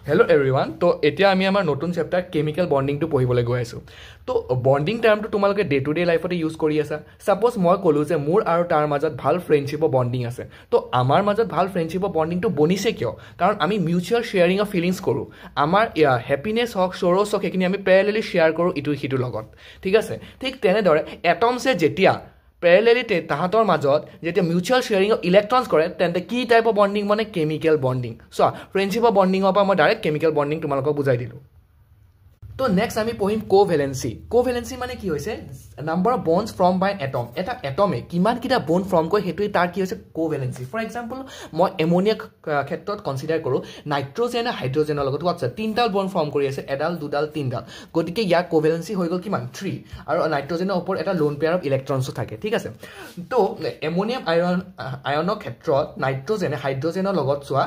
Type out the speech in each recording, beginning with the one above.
Hello everyone. তো এতিয়া আমি আমাৰ নতুন চেপ্টাৰ কেমিকেল বন্ডিংটো পঢ়িবলৈ গৈ আছো। তো বন্ডিং টাৰ্মটো তোমালোকে ডে টু ডে লাইফতে ইউজ কৰি আছা। সাপোজ মই ক'লো যে মোৰ আৰু তাৰ মাজত ভাল ফ্ৰেণ্ডশ্বিপ বন্ডিং আছে। তো আমাৰ মাজত ভাল ফ্ৰেণ্ডশ্বিপ বন্ডিংটো বনিছে কিয়? কাৰণ আমি মিউচুৱেল শ্বেয়াৰিং অফ ফিলিংছ কৰোঁ। আমাৰ হেপিনেছ হওক সৰ'ছ হওক সেইখিনি আমি পেৰেলেলি শ্বেয়াৰ কৰোঁ ইটো সিটোৰ লগত। ঠিক আছে? ঠিক তেনেদৰে এটমছে যেতিয়া পেৰেলেলিতে তাহাঁতৰ মাজত যেতিয়া মিউচুৱেল শ্বেয়াৰিং অফ ইলেক্ট্ৰনছ কৰে তেন্তে কি টাইপ অফ বন্ডিং মানে কেমিকেল বন্ডিং। চোৱা ফ্ৰেণ্ডশ্বিপৰ বন্ডিঙৰ পৰা মই ডাইৰেক্ট কেমিকেল বন্ডিং তোমালোকক বুজাই দিলোঁ। তো নেক্সট আমি পঢ়িম কোভেলেঞ্চি। কোভেলেঞ্চি মানে কি হৈছে number of bonds form by atom. এটা এটমে কিমানকেইটা বন্ড ফৰ্ম কৰে সেইটোৱে তাৰ কি হৈছে কোভেলেঞ্চি। ফৰ এক্সাম্পল মই এমনিয়া ক্ষেত্ৰত কনচিডাৰ কৰোঁ নাইট্ৰজেনে হাইড্ৰজেনৰ লগত হোৱাটছ তিনিডাল বন্ড ফৰ্ম কৰি আছে, এডাল দুডাল তিনিডাল, গতিকে ইয়াৰ কোভেলেঞ্চি হৈ গ'ল কিমান 3 আৰু নাইট্ৰজেনৰ ওপৰত এটা লোন পেয়াৰ অফ ইলেক্ট্ৰনছো থাকে। ঠিক আছে? তো এমনিয়াম আয়নৰ ক্ষেত্ৰত নাইট্ৰজেনে হাইড্ৰজেনৰ লগত চোৱা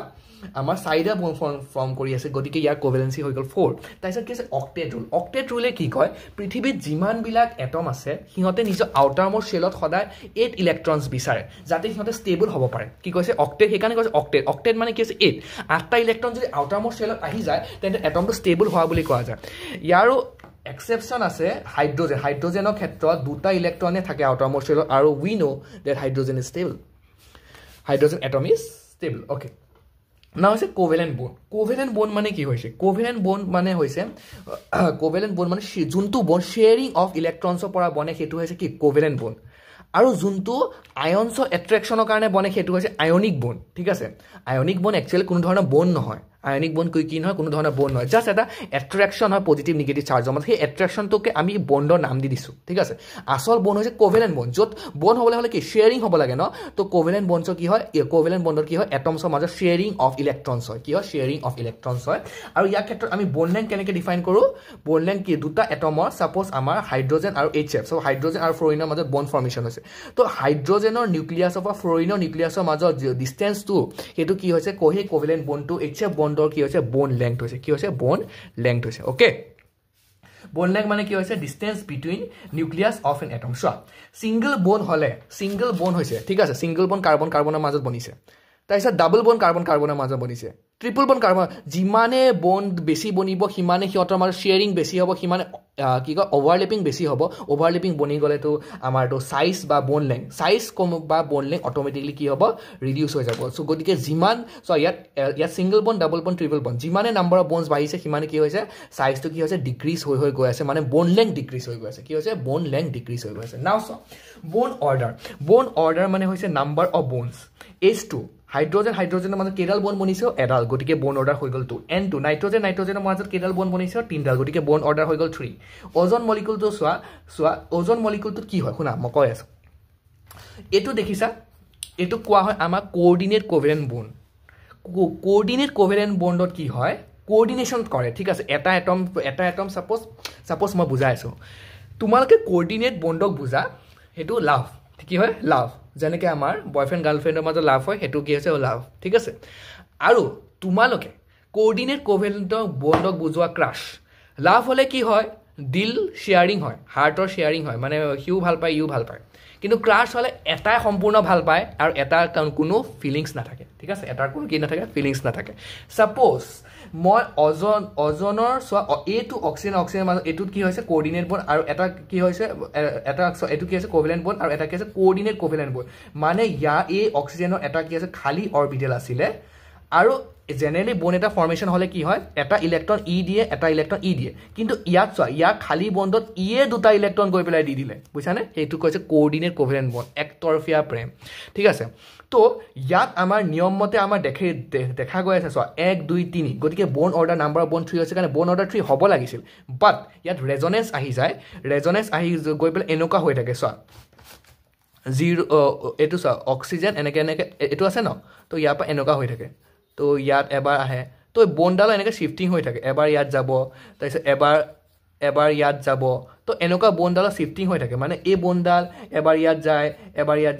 আমাৰ 4টা বন্ড ফৰ্ম কৰি আছে, গতিকে ইয়াৰ কোভেলেঞ্চি হৈ গ'ল 4। তাৰপিছত কি আছে অক্টেট ৰুল। অক্টেট ৰুলে কি কয় পৃথিৱীত যিমানবিলাক এটম আছে সিহঁতে নিজৰ আউটাৰমোষ্ট শ্বেলত সদায় 8 ইলেক্ট্ৰনছ বিচাৰে যাতে সিহঁতে ষ্টেবল হ'ব পাৰে। কি কৈছে অক্টেট, সেইকাৰণে কৈছে অক্টেট। অক্টেট মানে কি আছে 8টা ইলেক্ট্ৰন যদি আউটাৰমোষ্ট শ্বেলত আহি যায় তেন্তে এটমটো ষ্টেবল হোৱা বুলি কোৱা যায়। ইয়াৰো এক্সেপশ্যন আছে হাইড্ৰজেন। হাইড্ৰজেনৰ ক্ষেত্ৰত 2টা ইলেক্ট্ৰনে থাকে আউটাৰমোষ্ট শ্বেলত আৰু we know that hydrogen is stable. Hydrogen atom is stable. Okay, না হৈছে কোভেলেণ্ট বন্ড। কোভেলেণ্ট বন্ড মানে কি হৈছে কোভেলেণ্ট বন্ড মানে হৈছে কোভেলেণ্ট বন্ড মানে যোনটো বন্ড শ্বেয়াৰিং অফ ইলেক্ট্ৰনছৰ পৰা বনে সেইটো হৈছে কি কোভেলেণ্ট বন্ড। আৰু যোনটো আয়নছৰ এট্ৰেকশ্যনৰ কাৰণে বনে সেইটো হৈছে আয়নিক বন্ড। ঠিক আছে? আয়নিক বন্ড একচুৱেলি কোনো ধৰণৰ বন্ড নহয়। আয়নিক বন্ড কি নহয় কোনো ধৰণৰ বন্ড নহয়, জাষ্ট এটা এট্ৰেকশ্যন হয় পজিটিভ নিগেটিভ চাৰ্জৰ মাজত। সেই এট্ৰেকশ্যনটোকে আমি বণ্ডৰ নাম দি দিছোঁ। ঠিক আছে? আচল বন্ড হৈছে কোভেলেণ্ট বন্ড, য'ত বন্ড হ'বলৈ হ'লে কি শ্বেয়াৰিং হ'ব লাগে ন। তো কোভেলেণ্ট বণ্ডছৰ কি হয় কোভেলেণ্ট বণ্ডৰ কি হয় এটমছৰ মাজত শ্বেয়াৰিং অফ ইলেক্ট্ৰনছ হয়। কি হয় শ্বেয়াৰিং অফ ইলেক্ট্ৰনছ হয়। আৰু ইয়াৰ ক্ষেত্ৰত আমি বন্ড লেংথ কেনেকৈ ডিফাইন কৰোঁ? বন্ড লেংথ কি দুটা এটমৰ ছাপ'জ আমাৰ হাইড্ৰজেন আৰু HF। চ' হাইড্ৰজেন আৰু ফ্ল'ৰিনৰ মাজত বন্ড ফৰ্মেশ্যন হৈছে। তো হাইড্ৰজেনৰ নিউক্লিয়াছৰ পৰা ফ্ল'ৰিনৰ নিউক্লিয়াছৰ মাজত ডিষ্টেঞ্চটো সেইটো কি হৈছে সেই কোভেলেণ্ট বণ্ডটো HF বণ্ডৰ কি হৈছে বন্ড লেংথ হৈছে। কি হৈছে বন্ড লেংথ হৈছে। অ'কে, বন্ড লেংথ মানে কি হৈছে distance between nucleus of N atom. চোৱা ছিংগল বন্ড হ'লে ছিংগল বন্ড হৈছে। ঠিক আছে? ছিংগল বন্ড কাৰ্বন কাৰ্বনৰ মাজত বনিছে। তাৰপিছত ডাবল বন্ড কাৰ্বন কাৰ্বনৰ মাজত বনিছে। ট্ৰিপল বন্ড কাৰ্বন যিমানে বন্ড বেছি বনিব সিমানে সিহঁতৰ মাজত শ্বেয়াৰিং বেছি হ'ব, সিমানে কি কয় অভাৰলেপিং বেছি হ'ব। অভাৰলেপিং বনি গ'লেতো আমাৰতো চাইজ বা বন্ড লেংথ চাইজ কম বা বন্ড লেংথ অট'মেটিকলি কি হ'ব ৰিডিউচ হৈ যাব। চ' গতিকে যিমান ইয়াত single bond double bond triple bond যিমানে নাম্বাৰ অফ বন্ডছ বাঢ়িছে সিমানে কি হৈছে চাইজটো কি হৈছে ডিক্ৰিজ হৈ গৈ আছে, মানে বন্ড লেংথ ডিক্ৰিজ হৈ গৈ আছে। কি হৈছে বন্ড লেংথ ডিক্ৰিজ হৈ গৈ আছে। নাও চ বন্ড অৰ্ডাৰ। বন্ড অৰ্ডাৰ মানে হৈছে নাম্বাৰ অফ বন্ডছ। H2 হাইড্ৰজেনৰ মাজত কেইডাল বন্ড বনিছে এডাল, গতিকে বন্ড অৰ্ডাৰ হৈ গ'ল 2। N2 নাইট্ৰজেনৰ মাজত কেইডাল বন্ড বনিছে 3ডাল, গতিকে বন্ড অৰ্ডাৰ হৈ গ'ল 3। অজন মলিকুলটো চোৱা অজন মলিকুলটোত কি হয় শুনা মই কৈ আছোঁ। এইটো দেখিছা এইটো কোৱা হয় আমাৰ কোঅৰ্ডিনেট কোভেলেণ্ট বন্ড। কোঅৰ্ডিনেট কোভেলেণ্ট বণ্ডত কি হয় কোঅৰ্ডিনেশ্যন কৰে। ঠিক আছে? এটা এটম ছাপ'জ মই বুজাই আছোঁ। তোমালোকে কোঅৰ্ডিনেট বণ্ডক বুজা সেইটো লাভ। কি হয় লাভ, যেনেকৈ আমাৰ বয়ফ্ৰেণ্ড গাৰ্লফ্ৰেণ্ডৰ মাজত লাভ হয় সেইটো কি হৈছে লাভ। ঠিক আছে? আৰু তোমালোকে কোঅৰ্ডিনেট কোভেলেণ্ট বণ্ডক বুজোৱা ক্ৰাছ। লাভ হ'লে কি হয় দিল শ্বেয়াৰিং হয়, হাৰ্টৰ শ্বেয়াৰিং হয়, মানে সিও ভাল পায় ইও ভাল পায়। কিন্তু ক্ৰাছ হ'লে এটাই সম্পূৰ্ণ ভাল পায় আৰু এটাৰ কোনো ফিলিংছ নাথাকে। ঠিক আছে? এটাৰ কোনো কি নাথাকে ফিলিংছ নাথাকে। ছাপ'জ মই অজনৰ চোৱা এইটো অক্সিজেনৰ মাজত এইটোত কি হৈছে কোঅৰ্ডিনেট বন্ড আৰু এটা কি হৈছে এইটো কি হৈছে কোভেলেণ্ট বন্ড আৰু এটা কি আছে কোঅৰ্ডিনেট কোভেলেণ্ট বন্ড। মানে এই অক্সিজেনৰ এটা কি আছে খালী অৰবিটেল আছিলে আৰু জেনেৰেলি বন্ড এটা ফৰ্মেশ্যন হ'লে কি হয় এটা ইলেক্ট্ৰন দিয়ে এটা ইলেক্ট্ৰন দিয়ে, কিন্তু ইয়াত চোৱা ইয়াৰ খালী বণ্ডত দুটা ইলেক্ট্ৰন গৈ পেলাই দি দিলে। বুজিছানে? সেইটো কৈছে কোঅৰ্ডিনেট কোভেলেণ্ট বন্ড, একতৰফীয়া প্ৰেম। ঠিক আছে? তো ইয়াত আমাৰ নিয়ম মতে আমাৰ দেখা গৈ আছে চোৱা 1 2 3, গতিকে bond order number of bond 3 হৈছে কাৰণে বন্ড অৰ্ডাৰ 3 হ'ব লাগিছিল। বাট ইয়াত ৰেজনেঞ্চ আহি যায়, ৰেজনেঞ্চ আহি গৈ পেলাই এনেকুৱা হৈ থাকে। চোৱা 0 এইটো চোৱা অক্সিজেন এনেকৈ এইটো আছে ন, তো ইয়াৰ পৰা এনেকুৱা হৈ থাকে। তো ইয়াত এবাৰ আহে তো বন্ডডাল এনেকৈ শ্বিফটিং হৈ থাকে, এবাৰ ইয়াত যাব তাৰপিছত এবাৰ ইয়াত যাব। তো এনেকুৱা বন্ডডালত শ্বিফটিং হৈ থাকে, মানে এই বন্ডডাল এবাৰ ইয়াত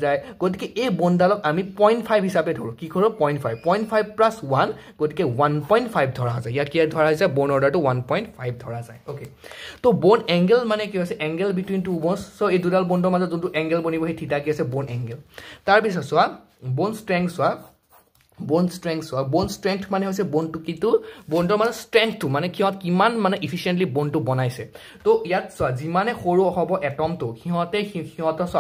যায়। গতিকে এই বন্ডডালক আমি 0.5 হিচাপে ধৰোঁ। কি কৰোঁ 0.5 প্লাছ 1, গতিকে 1.5 ধৰা যায়। ইয়াত কি ধৰা হৈছে বন্ড অৰ্ডাৰটো 1.5 ধৰা যায়। অ'কে, তো বন্ড এংগেল মানে কি হৈছে এংগেল বিটুইন টু বন্ডছ। চ' এই দুডাল বন্ডৰ মাজত যোনটো এংগেল বনিব সেই থিতা কি আছে বন্ড এংগেল। তাৰপিছত চোৱা বন্ড ষ্ট্ৰেংথ চোৱা bone strength so bone strength মানে হৈছে bone to কিটো bone ৰ মানে strength to মানে কিহত কিমান মানে efficiently bone to বনাইছে তো ইয়াত so যিমানে সৰু হ'ব এটম তো সিহঁতে so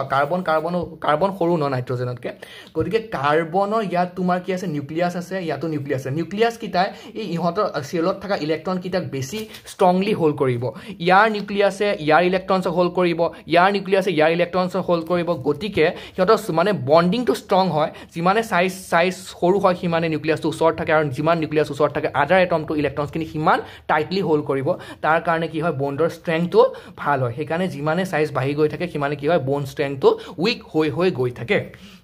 কাৰ্বন সৰু ন নাইট্ৰজেনতকে গতিকে কাৰ্বনৰ ইয়াত তোমাৰ কি আছে নিউক্লিয়াছ আছে ইয়াতো নিউক্লিয়াছ আছে নিউক্লিয়াছ কিটা এই ইহঁতৰ সেলত থকা ইলেক্ট্ৰন কিটাক বেছি ষ্ট্ৰংলি হোল্ড কৰিব ইয়াৰ নিউক্লিয়াছে ইয়াৰ ইলেক্ট্ৰনছ হোল্ড কৰিব ইয়াৰ নিউক্লিয়াছে ইয়াৰ ইলেক্ট্ৰনছ হোল্ড কৰিব গতিকে সিহঁতৰ মানে বন্ডিং টু ষ্ট্ৰং হয় যিমানে সাইজ সৰু হয় সিমানে নিউক্লিয়াছটো ওচৰত থাকে আৰু যিমান নিউক্লিয়াছ ওচৰত থাকে আদাৰ এটমটো ইলেক্ট্ৰনছখিনি সিমান টাইটলি হোল্ড কৰিব তাৰ কাৰণে কি হয় বন্ডৰ ষ্ট্ৰেংথটো ভাল হয় সেইকাৰণে যিমানে সাইজ বাঢ়ি গৈ থাকে সিমানে কি হয় বন ষ্ট্ৰেংথটো উইক হৈ গৈ থাকে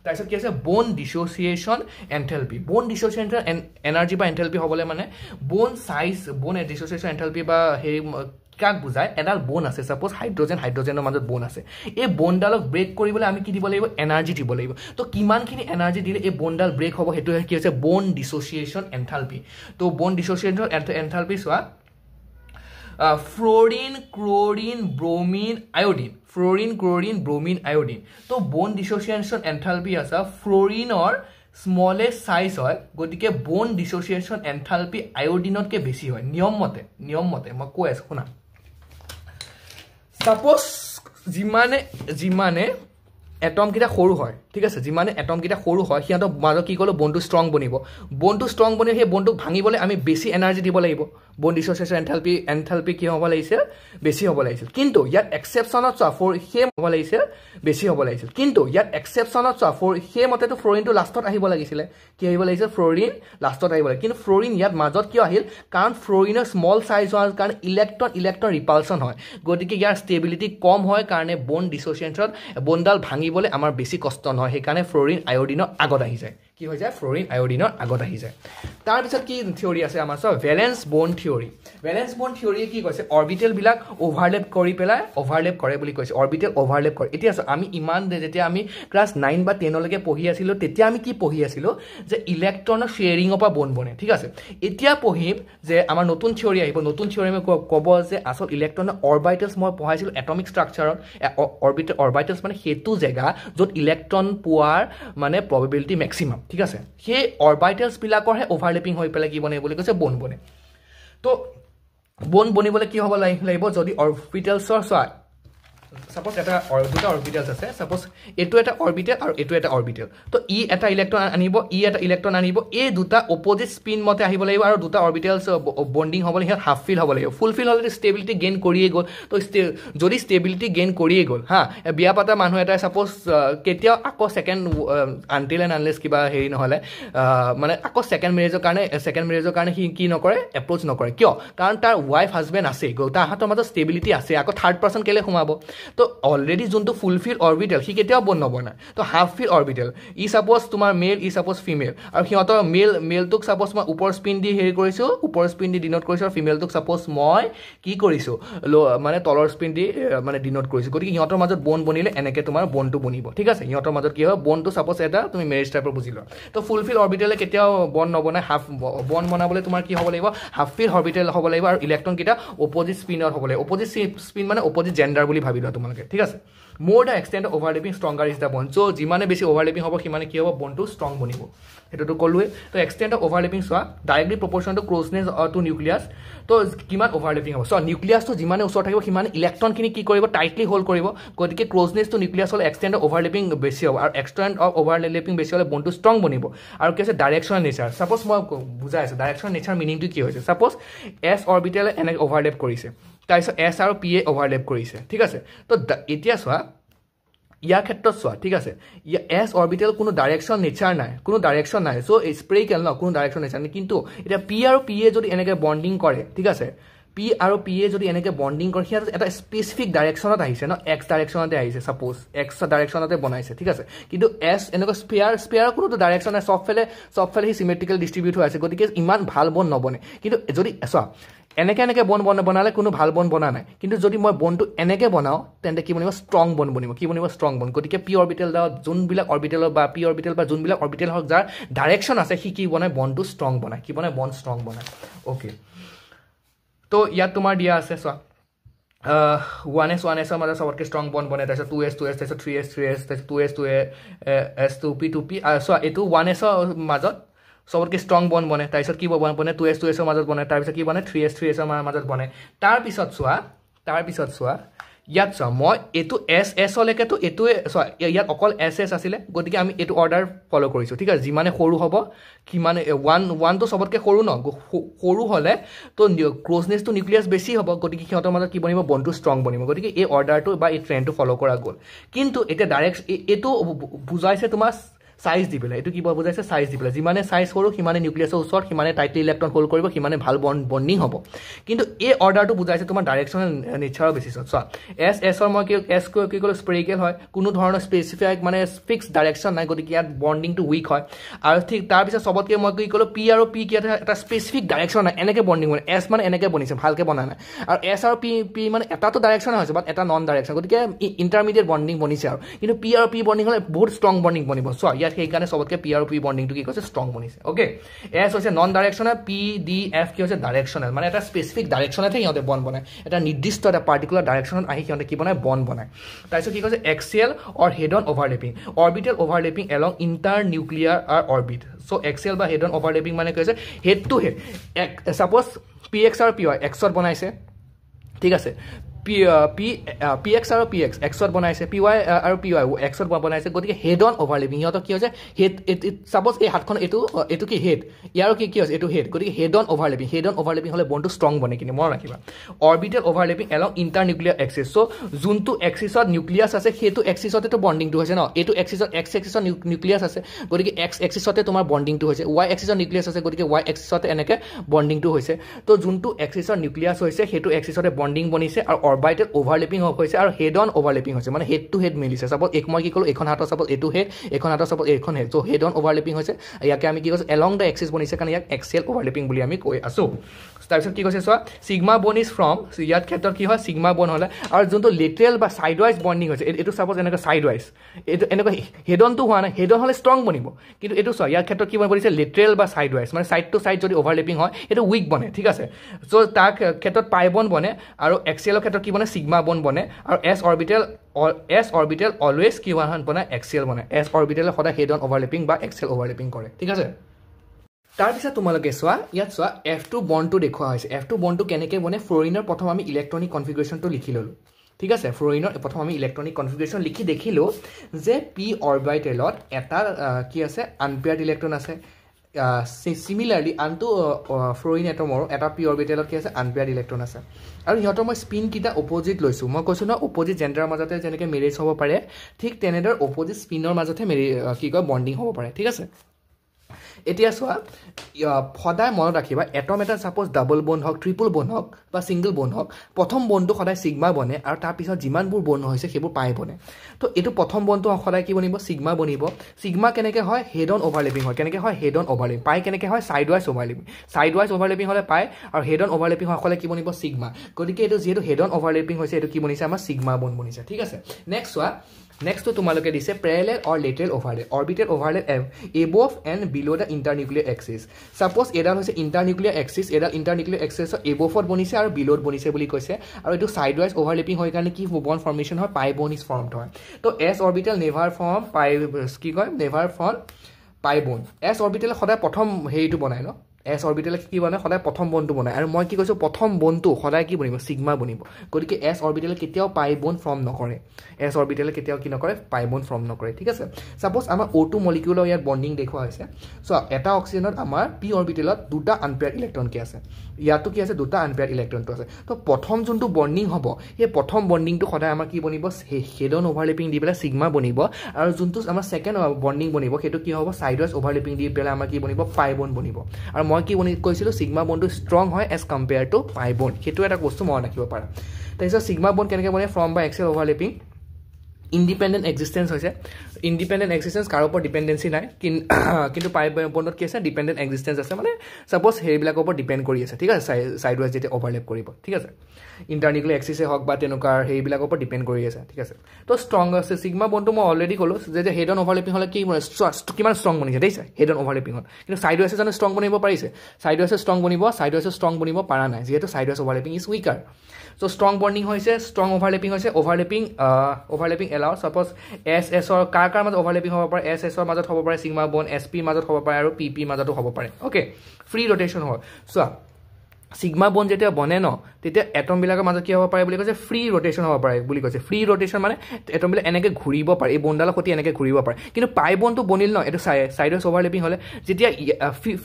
তাৰপিছত কি আছে বন ডিসোসিয়েশন এনথালপি বন ডিসোসিয়েশন এনাৰ্জি বা এনথালপি হ'বলে মানে বন সাইজ বন ডিসোসিয়েশন এনথালপি বা হে কাক বুজায় এডাল বন আছে সাপোজ হাইড্ৰোজেনৰ মাজত বন আছে এই বনডালক ব্ৰেক কৰিবলৈ আমি কি দিব লাগিব এনাৰ্জি দিব লাগিব তো কিমানখিনি এনাৰ্জি দিলে এই বনডাল ব্ৰেক হ'ব হেতু কি আছে বন ডিসোসিয়েশন এনথালপি তো বন ডিসোসিয়েশন এনথালপি সোয়া ফ্লোরিন ক্লোরিন ব্রোমিন আয়োডিন তো বন ডিসোসিয়েশন এনথালপি আছে ফ্লোৰিনৰ স্মলেষ্ট সাইজ হয় গতিকে বন ডিসোসিয়েশন এনথালপি আয়োডিনতকে বেছি হয় নিয়ম মতে মই কৈ আছো শুনা সাপোজ জিমানে এটম কিটা সৰু হয় ঠিক আছে যিমানে এটম কিটা সৰু হয় সিহঁতৰ মাজত কি ক'লো বনটো ষ্ট্ৰং বনিব সেই বনটোক ভাঙিবলৈ আমি বেছি এনাৰ্জি দিব লাগিব বন ডিসোসিয়েশন এনথালপি কি হ'ব লাগিছিল বেছি হ'ব লাগিছিল কিন্তু ইয়াত এক্সেপশ্যনত চোৱা ফৰ সেই হ'ব লাগিছিল বেছি হ'ব লাগিছিল কিন্তু ইয়াত এক্সেপশ্যনত চোৱা ফৰ সেই মতেতো ফ্লোৰিনটো লাষ্টত আহিব লাগিছিল কি আহিব লাগিছিল ফ্লোৰিন লাষ্টত আহিব লাগিছিল কিন্তু ফ্লোৰিন ইয়াত মাজত কিয় আহিল কাৰণ ফ্লোৰিনৰ স্মল সাইজ হোৱাৰ কাৰণে ইলেক্ট্ৰন ৰিপালচন হয় গতিকে ইয়াৰ ষ্টেবিলিটি কম হয় কাৰণে বন ডিসোসিয়েশন বনডাল ভাঙিবলৈ আমাৰ বেছি কষ্ট নহয় সেইকাৰণে ফ্লোৰিন আয়োডিনৰ আগত আহি যায় কি হৈ যায় ফ্লোৰিন আয়োডিনৰ আগত আহি যায় তাৰ পিছত কি থিওৰি আছে আমাৰ সব ভ্যালেন্স বন্ড থিওৰি কি কৈছে অৰবিটেল বিলাক ওভাৰলেপ কৰে বুলি কৈছে অৰবিটেল ওভাৰলেপ কৰে এতিয়া আমি ইমান যেতিয়া আমি ক্লাস 9 বা 10 লৈকে পঢ়ি আছিলো তেতিয়া আমি কি পঢ়ি আছিলো যে ইলেক্ট্ৰনৰ শেয়াৰিং অফ বন্ড বনে ঠিক আছে এতিয়া পঢ়িম যে আমাৰ নতুন থিওৰি আহিব নতুন থিওৰি আমি ক'ব যে আসল ইলেক্ট্ৰনৰ অৰবিটেলছ মই পঢ়াইছিলো এটমিক ষ্ট্ৰাকচাৰত অৰবিটেলছ মানে হেতু জেগা য'ত ইলেক্ট্ৰন পোৱাৰ মানে প্ৰবাবিলিটি ম্যাক্সিমাম ঠিক আছে সেই অৰবিটেলছ বিলাকৰহে ওভাৰলেপিং হৈ পেলাই কি বনে বুলি কৈছে বন বনে তো বন বনিবলৈ কি হ'ব লাগিব যদি অৰবিটেলছৰ চোৱা সাপোজ এটা দুটা অৰবিটেলছ আছে সাপোজ এটো এটা অৰবিটেল আৰু এটো এটা অৰবিটেল তো ই এটা ইলেক্ট্ৰন আনিব এই দুটা অপোজিট স্পিন মতে আহিব লাগিব আৰু দুটা অৰবিটেলছ বন্ডিং হ'বলৈ হিয়াত হাফ ফিল হ'ব লাগিব ফুল ফিল হ'লে ষ্টেবিলিটি গেইন কৰিয়ে গ'ল তো যদি ষ্টেবিলিটি গেইন কৰিয়ে গ'ল হা বিয়া পাতা মানুহ এটা সাপোজ কেতিয়াও আকৌ সেকেন্ড আনটিল এণ্ড আনলেছ কিবা হেৰি নহ'লে মানে আকৌ সেকেন্ড মেৰেজৰ কাৰণে সি কি নকৰে এপ্ৰোচ নকৰে কিয় কাৰণ তাৰ ৱাইফ হাজবেণ্ড আছে তাৰ হাতৰ মাজত ষ্টেবিলিটি আছে আকৌ থাৰ্ড পাৰ্চন কেলে সোমাব তো অলৰেডি যোনটো ফুল ফিল অৰবিটেল সি কেতিয়াও বন নবনায় তো হাফ ফিল অৰবিটেল ই সাপোজ তোমাৰ মেল ই সাপোজ ফিমেল আৰু সিহঁতৰ মেলটোক সাপোজ মই ওপৰ স্পিন দি হেৰি কৰিছো ওপৰ স্পিন দি ডিনোট কৰিছো আৰু ফিমেলটোক সাপোজ মই কি কৰিছো মানে তলৰ স্পিন দি মানে ডিনোট কৰিছো গতিকে সিহঁতৰ মাজত বন বনিলে এনেকে তোমাৰ বনটো বনিব ঠিক আছে সিহঁতৰ মাজত কি হয় বনটো সাপোজ এটা তুমি মেৰেজ টাইপৰ বুজি লোৱা তো ফুল ফিল অৰবিটেলে কেতিয়াও বন নবনায় হাফ বন বনাবলৈ তোমাৰ কি হ'ব লাগিব হাফ ফিল অৰবিটেল হ'ব লাগিব আৰু ইলেক্ট্ৰন কিটা অপোজিট স্পিনত হ'ব লাগিব অপোজিট স্পিন মানে অপোজিট জেন্ডাৰ বুলি ভাবি লোৱা তোমালোকে ঠিক আছে more the extent of overlapping stronger is the bond so যিমানে বেছি overlapping হ'ব সিমানে কি হ'ব বন্ডটো ষ্ট্ৰং বনিব এটোটো কলুৱে তো extent of overlapping soya directly proportional to closeness to nucleus তো কিমান overlapping হ'ব সো নিউক্লিয়াস তো যিমানে ওচৰ থাকিব সিমানে ইলেক্ট্ৰন খিনি কি কৰিব টাইটলি হোল্ড কৰিব গতিকে ক্লোজনেস to nucleus হলে extent of overlapping বেছি হ'ব আৰু extent of overlapping বেছি হলে বন্ডটো ষ্ট্ৰং বনিব আৰু কি আছে ডাইৰেকশনাল নেচাৰ সাপোজ মই বুজাই আছে ডাইৰেকশনাল নেচাৰ মিনিংটো কি হৈছে সাপোজ s অৰবিটেল এনে ওভাৰলেপ কৰিছে তাৰপিছত s আৰু p এ ওভাৰলেপ কৰিছে ঠিক আছে তো এতিয়া সোয়া ইয়াৰ ক্ষেত্ৰত সোয়া ঠিক আছে s অৰবিটেল কোনো ডাইৰেকশন নাই সো স্পেৰিকেল ন কোনো ডাইৰেকশন নেচাৰ নাই কিন্তু এটা p আৰু p এ যদি এনেকে বন্ডিং কৰে ঠিক আছে p আৰু p এ যদি এনেকে বন্ডিং কৰে হিয়াত এটা স্পেসিফিক ডাইৰেকশনত আহিছে ন x ডাইৰেকশনতে আহিছে সাপোজ x ডাইৰেকশনতে বনাইছে ঠিক আছে কিন্তু s এনেকৈ স্পেয়াৰ কোনো ডাইৰেকশন নাই সবফালে হি সিমেট্ৰিক্যাল ডিস্ট্ৰিবিউট হৈ আছে গতিকে ইমান ভাল বন নবনে কিন্তু যদি সোয়া এনেকে বন বনালে কোনো ভাল বন বনা নাই কিন্তু যদি মই বনটো এনেকে বনাও তেন্তে কি বনিব ষ্ট্ৰং বন বনিব কি বনিব ষ্ট্ৰং বন গতিকে p অৰবিটেল দা যোনবিলাক অৰবিটেল বা p অৰবিটেল বা যোনবিলাক অৰবিটেল হক যাৰ ডাইৰেকশন আছে সি কি বনায় বনটো ষ্ট্ৰং বনায় কি বনায় বন ষ্ট্ৰং বনায় ওকে তো ইয়াত তোমাৰ দিয়া আছে সোয়া 1s মাজত সবতকে ষ্ট্ৰং বন বনে তাৰপিছত 2s তাৰপিছত 3s তাৰপিছত 2s 2p 2p সোয়া এটো 1s মাজত সবতকৈ ষ্ট্ৰং বন বনে তাৰপিছত কি বন বনে 2s 2s মাজত বনে তাৰপিছত কি বনে 3s 3s মাজত বনে তাৰপিছত চোৱা ইয়াত চোৱা মই এইটো এছ এছলৈকেতো এইটোৱে চোৱা ইয়াত অকল এছ এছ আছিলে গতিকে আমি এইটো অৰ্ডাৰ ফ'ল' কৰিছোঁ ঠিক আছে যিমানে সৰু হ'ব কিমানে ওৱানটো চবতকৈ সৰু ন সৰু হ'লে তো ক্ল'জনেছটো নিউক্লিয়াছ বেছি হ'ব গতিকে সিহঁতৰ মাজত কি বনিব বনটো ষ্ট্ৰং বনিব গতিকে এই অৰ্ডাৰটো বা এই ট্ৰেণ্ডটো ফ'ল' কৰা গ'ল কিন্তু এতিয়া ডাইৰেক্ট এইটো বুজাইছে তোমাৰ সাইজ দি পেলাই এইটো কি বুজাইছে সাইজ দি পেলাই যিমানে সাইজ সৰু সিমানে নিউক্লিয়াছৰ ওচৰত সিমানে টাইটলি ইলেক্ট্ৰন হোল্ড কৰিব সিমানে ভাল বন্ডিং হ'ব কিন্তু এই অৰ্ডাৰটো বুজাইছে তোমাৰ ডাইৰেকশ্যনেল নেচাৰৰ বেচিছত চোৱা এছৰ মই এছ কি ক'লো স্পেৰিকেল হয় কোনো ধৰণৰ স্পেচিফিক মানে ফিক্স ডাইৰেকশ্যন নাই গতিকে ইয়াত বণ্ডিংটো উইক হয় আৰু ঠিক তাৰপিছত চবতকৈ মই কি ক'লো পি আৰু পি কি এটা স্পেচিফিক ডাইৰেকশ্যন নাই এনেকৈ বণ্ডিং বনে এছ মানে এনেকৈ বনিছে ভালকৈ বনা নাই আৰু এছ আৰু পি মানে এটাতো ডাইৰেকশ্যন হৈছে বাট এটা নন ডাইৰেকশ্যন গতিকে ইণ্টাৰমিডিয়েট বণ্ডিং বনিছে আৰু কিন্তু পি আৰু পি বণ্ডিং হ'লে বহুত ষ্ট্ৰং বণ্ডিং বনিব চোৱা ইয়াত সেইকাৰণে সবতকৈ পি আৰু পি বণ্ডিংটো কি কৈছে ষ্ট্ৰং বনিছে অ'কে এছ হৈছে নন ডাইৰেকশ্যনেল পি ডি এফ কি হৈছে ডাইৰেকশ্যনেল মানে এটা স্পেচিফিক ডাইৰেকশ্যনতহে সিহঁতে বন বনায় এটা নিৰ্দিষ্ট এটা পাৰ্টিকুলাৰ ডাইৰেকশ্যনত আহি সিহঁতে কি বনায় বন বনায় তাৰপিছত কি কৈছে axial or head on overlapping orbital overlapping along inter nuclear আৰ অৰ্বিট চ' এক্সিয়েল বা হেড অন অভাৰলেপিং মানে কৈছে head to head suppose P X আৰু পি ৱাই এক্সত বনাইছে ঠিক আছে পি এক্স আৰু পি এক্সত বনাইছে পি ৱাই আৰু পি ৱাই এক্সত বনাইছে গতিকে হেড অন অভাৰলেপিং সিহঁতৰ কি হৈছে হেড ছাপ'জ এই হাতখন এইটো কি হেড ইয়াৰো কি হৈছে এইটো হেড গতিকে হেড অন অভাৰলেপিং হ'লে বনটো ষ্ট্ৰং বনে কিন্তু মনত ৰাখিবা orbital overlapping along inter nuclear axis so' যোনটো এক্সিছত নিউক্লিয়াছ আছে সেইটো এক্সিছতেতো বণ্ডিংটো হৈছে ন এইটো এক্সিছত এক্স এক্সিছত নিউক্লিয়াছ আছে গতিকে এক্স এক্সিছতে তোমাৰ বণ্ডিংটো হৈছে ৱাই এক্সিছত নিউক্লিয়াছ আছে গতিকে ৱাই এক্সিছতে এনেকৈ বণ্ডিংটো হৈছে তো যোনটো এক্সিছৰ নিউক্লিয়াছ হৈছে সেইটো এক্সিছতে বণ্ডিং বনিছে আৰু অৰ্বিটেল অভাৰলেপিং হৈছে আৰু হেড অন অভাৰলেপিং হৈছে মানে হেড টু হেড মিলিছে ছাপ'জ মই কি ক'লোঁ এইখন হাতৰ ছাপ'জ এইটো হেড এইখন হাতৰ ছাপ'জ এইখন head so' head on overlapping হৈছে ইয়াকে আমি কি কৈছোঁ এলং দ্য এক্সিছ বনিছে কাৰণে ইয়াক এক্সিয়েল অভাৰলেপিং বুলি আমি কৈ আছোঁ তাৰপিছত কি কৈছে চোৱা ছিগমা বন ইজ ফ্ৰম ইয়াত ক্ষেত্ৰত কি হয় ছিগমা বন হ'লে আৰু যোনটো লেটেৰেল বা ছাইড ৱাইজ বণ্ডিং হৈছে এইটো ছাপ'জ এনেকৈ ছাইড ৱাইজ এইটো এনেকৈ হেড অনটো হোৱা নাই হেড অন হ'লে ষ্ট্ৰং বনিব কিন্তু এইটো চোৱা ইয়াৰ ক্ষেত্ৰত কি বনিছে লেটেৰেল বা ছাইড ৱাইজ মানে ছাইড টু ছাইড যদি অভাৰলেপিং হয় এইটো উইক বনে ঠিক আছে চ' তাৰ ক্ষেত্ৰত পাই বন বনে আৰু এক্সিয়েলৰ ক্ষেত্ৰত কি বনে ছিগমা বন বনে আৰু এছ অৰ্বিটেল অলৱেজ কি বনায় এক্সিয়েল বনায় এছ অৰ্বিটেলে সদায় হেড অন অভাৰলেপিং বা এক্সিয়েল অভাৰলেপিং কৰে ঠিক আছে তাৰপিছত তোমালোকে চোৱা ইয়াত চোৱা F2 বণ্ডটো দেখুওৱা হৈছে F2 বণ্ডটো কেনেকৈ বনে ফ্ল'ৰিনৰ প্ৰথম আমি ইলেক্ট্ৰনিক কনফিগাৰেশ্যনটো লিখি ল'লোঁ ঠিক আছে ফ্ল'ৰিনৰ প্ৰথম আমি ইলেক্ট্ৰনিক কনফিগাৰেশ্যন লিখি দেখিলোঁ যে পি অৰ্বিটেলত এটা কি আছে আনপেয়াৰ্ড ইলেক্ট্ৰন আছে চিমিলাৰলি আনটো ফ্ল'ৰিন এটমৰ এটা পি অৰ্বিটেলত কি আছে আনপেয়াৰ্ড ইলেক্ট্ৰন আছে আৰু সিহঁতৰ মই স্পিনকেইটা অপজিট লৈছোঁ মই কৈছোঁ ন অপজিট জেণ্ডাৰৰ মাজতে যেনেকৈ মেৰেজ হ'ব পাৰে ঠিক তেনেদৰে অপজিট স্পিনৰ মাজতহে কি কয় বণ্ডিং হ'ব পাৰে ঠিক আছে এতিয়া চোৱা সদায় মনত ৰাখিবা এটম এটা ছাপ'জ ডাবল বন হওক ট্ৰিপল বন হওক বা ছিংগল বন হওক প্ৰথম বনটো সদায় ছিগমা বনে আৰু তাৰপিছত যিমানবোৰ বন হৈছে সেইবোৰ পাই বনে তো এইটো প্ৰথম বনটো সদায় কি বনিব ছিগমা বনিব ছিগমা কেনেকৈ হয় হেড অন অভাৰলেপিং হয় কেনেকৈ হয় হেড অন অভাৰলেপিং পাই কেনেকৈ হয় ছাইড ৱাইজ অভাৰলেপিং হ'লে পাই আৰু হেড অন অভাৰলেপিং হ'লে কি বনিব ছিগমা গতিকে এইটো যিহেতু হেড অন অভাৰলেপিং হৈছে এইটো কি বনিছে আমাৰ ছিগমা বন বনিছে ঠিক আছে নেক্সট চোৱা নেক্সটটো তোমালোকে দিছে parallel or lateral overlap orbital overlap above and below' the internuclear axis suppose এডাল হৈছে ইণ্টাৰনিউক্লিয়াৰ এক্সিছ এডাল ইণ্টাৰনিউক্লিয়াৰ এক্সিছৰ এবভত বনিছে আৰু বিল'ত বনিছে বুলি কৈছে আৰু এইটো ছাইড ৱাইজ অভাৰলেপিং হয় কাৰণে কি বন ফৰ্মেশ্যন হয় পাই বন ইজ ফৰ্মড হয় তো এছ অৰ্বিটেল নেভাৰ ফৰ্ম পাই বন এছ অৰ্বিটেলে সদায় প্ৰথম হেৰিটো বনায় ন এছ অৰ্বিটেলে কি বনায় সদায় প্ৰথম বনটো বনায় আৰু মই কি কৈছোঁ প্ৰথম বনটো সদায় কি বনিব ছিগমা বনিব গতিকে এছ অৰ্বিটেলে কেতিয়াও পাই বন ফৰ্ম নকৰে এছ অৰ্বিটেলে কেতিয়াও কি নকৰে পাই বন ফৰ্ম নকৰে ঠিক আছে ছাপ'জ আমাৰ O2 মলিকিউলৰ ইয়াত বণ্ডিং দেখুওৱা হৈছে চ' এটা অক্সিজেনত আমাৰ পি অৰ্বিটেলত দুটা আনপেয়াৰ্ড ইলেক্ট্ৰন কি আছে ইয়াতো কি আছে দুটা আনপেয়াৰ্ড ইলেক্ট্ৰনটো আছে তো প্ৰথম যোনটো বণ্ডিং হ'ব সেই প্ৰথম বণ্ডিংটো সদায় আমাৰ কি বনিব হেড অন অভাৰলেপিং দি পেলাই ছিগমা বনিব আৰু যোনটো আমাৰ ছেকেণ্ড বণ্ডিং বনিব সেইটো কি হ'ব ছাইড ৱাইজ অভাৰলেপিং দি পেলাই আমাৰ কি বনিব পাই বন বনিব আৰু মই কি কৈছিলোঁ ছিগমা বনটো ষ্ট্ৰং হয় এজ কম্পেয়াৰ টু পাই বন সেইটো এটা বস্তু মনত ৰাখিব পাৰা তাৰপিছত ছিগমা বন কেনেকৈ বনে form by axial overlapping independent existence হৈছে ইণ্ডিপেণ্ডেণ্ট এক্সিষ্টেঞ্চ কাৰো ওপৰত ডিপেণ্ডেঞ্চি নাই কিন্তু পাই বণ্ডত কি আছে ডিপেণ্ডেণ্ট এক্সিষ্টেঞ্চ আছে মানে ছাপ'জ সেইবিলাকৰ ওপৰত ডিপেণ্ড কৰি আছে ঠিক আছে ছাইড ৱাইজ যেতিয়া অভাৰলেপ কৰিব ঠিক আছে ইণ্টাৰনিউক্লিয়াৰ এক্সিছে হওক বা তেনেকুৱা সেইবিলাকৰ ওপৰত ডিপেণ্ড কৰি আছে ঠিক আছে তো ষ্ট্ৰং আছে ছিগমা বনটো মই অলৰেডি ক'লোঁ যে হেড অন অভাৰলেপিং হ'লে কি কিমান ষ্ট্ৰং বনিছে দেখিছে হেড অন অভাৰলেপিঙত কিন্তু ছাইড ৱাইছে জানো ষ্ট্ৰং বনিব পাৰিছে ছাইড ৱাইছে ষ্ট্ৰং বনিব পৰা নাই যিহেতু side wise overlapping is weaker so' strong bonding হৈছে ষ্ট্ৰং অভাৰলেপিং হৈছে অভাৰলেপিং এলাউ সাপোজ এছ এছৰ কাৰ মাজত অভাৰলেপিং হ'ব পাৰে এছ এছৰ মাজত হ'ব পাৰে সিগমা বন্ড এছ পিৰ মাজত হ'ব পাৰে আৰু পি পিৰ মাজতো হ'ব পাৰে অ'কে ফ্ৰী ৰ'টেশ্যন হয় চোৱা সিগমা বন্ড যেতিয়া বনে ন তেতিয়া এটমবিলাকৰ মাজত কি হ'ব পাৰে বুলি কৈছে ফ্ৰী ৰ'টেশ্যন হ'ব পাৰে বুলি কৈছে ফ্ৰী ৰ'টেশ্যন মানে এটমবিলাক এনেকৈ ঘূৰিব পাৰে এই বন্ডালৰ সৈতে এনেকৈ ঘূৰিব পাৰে কিন্তু পাই বন্ডটো বনিল ন এইটো ছাইডৰ অভাৰলেপিং হ'লে যেতিয়া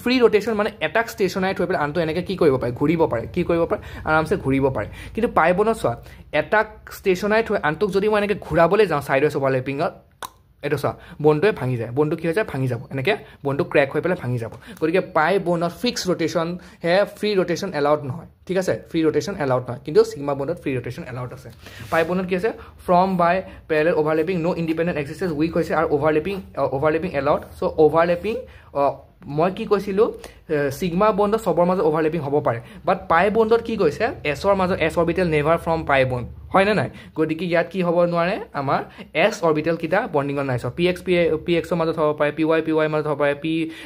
ফ্ৰী ৰ'টেশ্যন মানে এটাক ষ্টেচনাৰী থৈ পেলাই আনটো এনেকৈ কি কৰিব পাৰে ঘূৰিব পাৰে কি কৰিব পাৰে আৰামছে ঘূৰিব পাৰে কিন্তু পাই বণ্ডত চোৱা এটাক ষ্টেচনাৰী থৈ আনটোক যদি মই এনেকৈ ঘূৰাবলৈ যাওঁ ছাইডৰ অভাৰলেপিঙত এইটো চোৱা বনটোৱে ভাঙি যায় বনটো কি হৈ যায় ভাঙি যাব এনেকৈ বনটো ক্ৰেক হৈ পেলাই ভাঙি যাব গতিকে পাই বনত ফিক্স ৰ'টেশ্যন হে ফ্ৰী ৰ'টেশ্যন এলাউড নহয় ঠিক আছে ফ্ৰী ৰ'টেশ্যন এলাউড নহয় কিন্তু সিগমা বণ্ডত ফ্ৰী ৰ'টেশ্যন এলাউড আছে পাই বণ্ডত কি আছে form by parallel overlapping no' independent existence weak হৈছে আৰু অভাৰলেপিং এলাউড চ' অভাৰলেপিং মই কি কৈছিলোঁ সিগমা বণ্ডত চবৰ মাজত অভাৰলেপিং হ'ব পাৰে বাট পাই বণ্ডত কি কৈছে এছৰ মাজত এছ অৰ্বিটেল নেভাৰ ফ্ৰম পাই বণ্ড হয়নে নাই গতিকে ইয়াত কি হ'ব নোৱাৰে আমাৰ এছ অৰ্বিটেলকেইটা বণ্ডিঙত নাই পি এক্সৰ মাজত হ'ব পাৰে পি ৱাই মাজত হ'ব পাৰে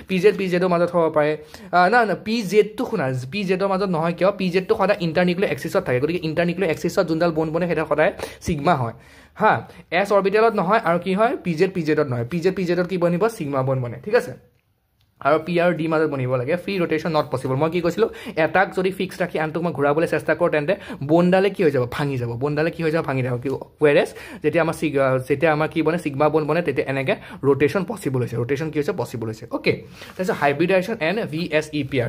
পি জেডৰ মাজত হ'ব পাৰে না পি জেডটো শুনা পি জেডৰ মাজত নহয় কিয় পি জেডটো সদায় ইণ্টাৰনিউক্লিয়াৰ এক্সিছত থাকে গতিকে ইণ্টাৰনিউক্লিয়াৰ এক্সিছত যোনডাল বণ্ড বনে সেইডাল সদায় সিগমা হয় হা এছ অৰ্বিটেলত নহয় আৰু কি হয় পি জেডত নহয় পি জেডত কি বনিব সিগমা বণ্ড বনে ঠিক আছে আৰু পি আৰু ডি মাজত বনিব লাগে ফ্ৰী ৰ'টেশ্যন নট পচিবল মই কি কৈছিলোঁ এটাক যদি ফিক্স ৰাখি আনটোক মই ঘূৰাবলৈ চেষ্টা কৰোঁ তেন্তে বনডালে কি হৈ যাব ভাঙি যাব বনডালে কি হৈ যাব ভাঙি যাব কি ৱেৰেজ যেতিয়া আমাৰ কি বনে সিগমা বণ্ড বনে তেতিয়া এনেকৈ ৰ'টেশ্যন পচিবল হৈছে ৰ'টেশ্যন কি হৈছে পচিবল হৈছে অ'কে তাৰপিছত হাইব্ৰিডাইজেশ্যন এণ্ড VSEPR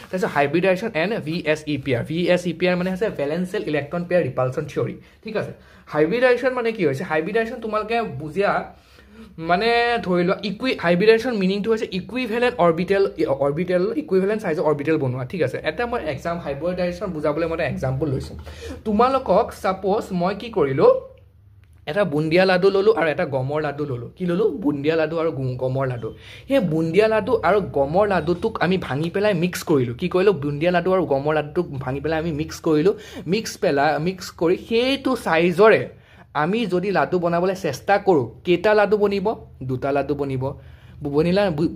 তাৰপিছত হাইব্ৰিডাইজেশ্যন এণ্ড VSEPR মানে হৈছে ভেলেন্সিয়েল ইলেক্ট্ৰন পেয়াৰ ৰিপালচন থিয়ৰী ঠিক আছে হাইব্ৰিডাইজেশ্যন মানে কি হৈছে হাইব্ৰিডাইজেশ্যন তোমালোকে বুজিয়া মানে ধৰি লোৱা হাইব্ৰিডাইজেশ্যন মিনিংটো হৈছে ইকুইভেলেণ্ট অৰ্বিটেল ইকুইভেলেণ্ট চাইজৰ অৰ্বিটেল বনোৱা ঠিক আছে এটা মই হাইব্ৰিডাইজেশ্যন বুজাবলৈ মই এটা এক্সাম্পল লৈছোঁ তোমালোকক ছাপ'জ মই কি কৰিলোঁ এটা বুন্দিয়া লাডু ল'লোঁ আৰু এটা গমৰ লাডু ল'লোঁ কি ল'লোঁ বুন্দিয়া লাডু আৰু গমৰ লাডু সেই বুন্দিয়া লাডু আৰু গমৰ লাডুটোক আমি ভাঙি পেলাই মিক্স কৰিলোঁ কি কৰিলোঁ বুন্দিয়া লাডু আৰু গমৰ লাডুটোক ভাঙি পেলাই আমি মিক্স কৰিলোঁ মিক্স কৰি সেইটো চাইজৰে আমি যদি লাডু বনাবলৈ চেষ্টা কৰোঁ কেইটা লাডু বনিব দুটা লাডু বনিব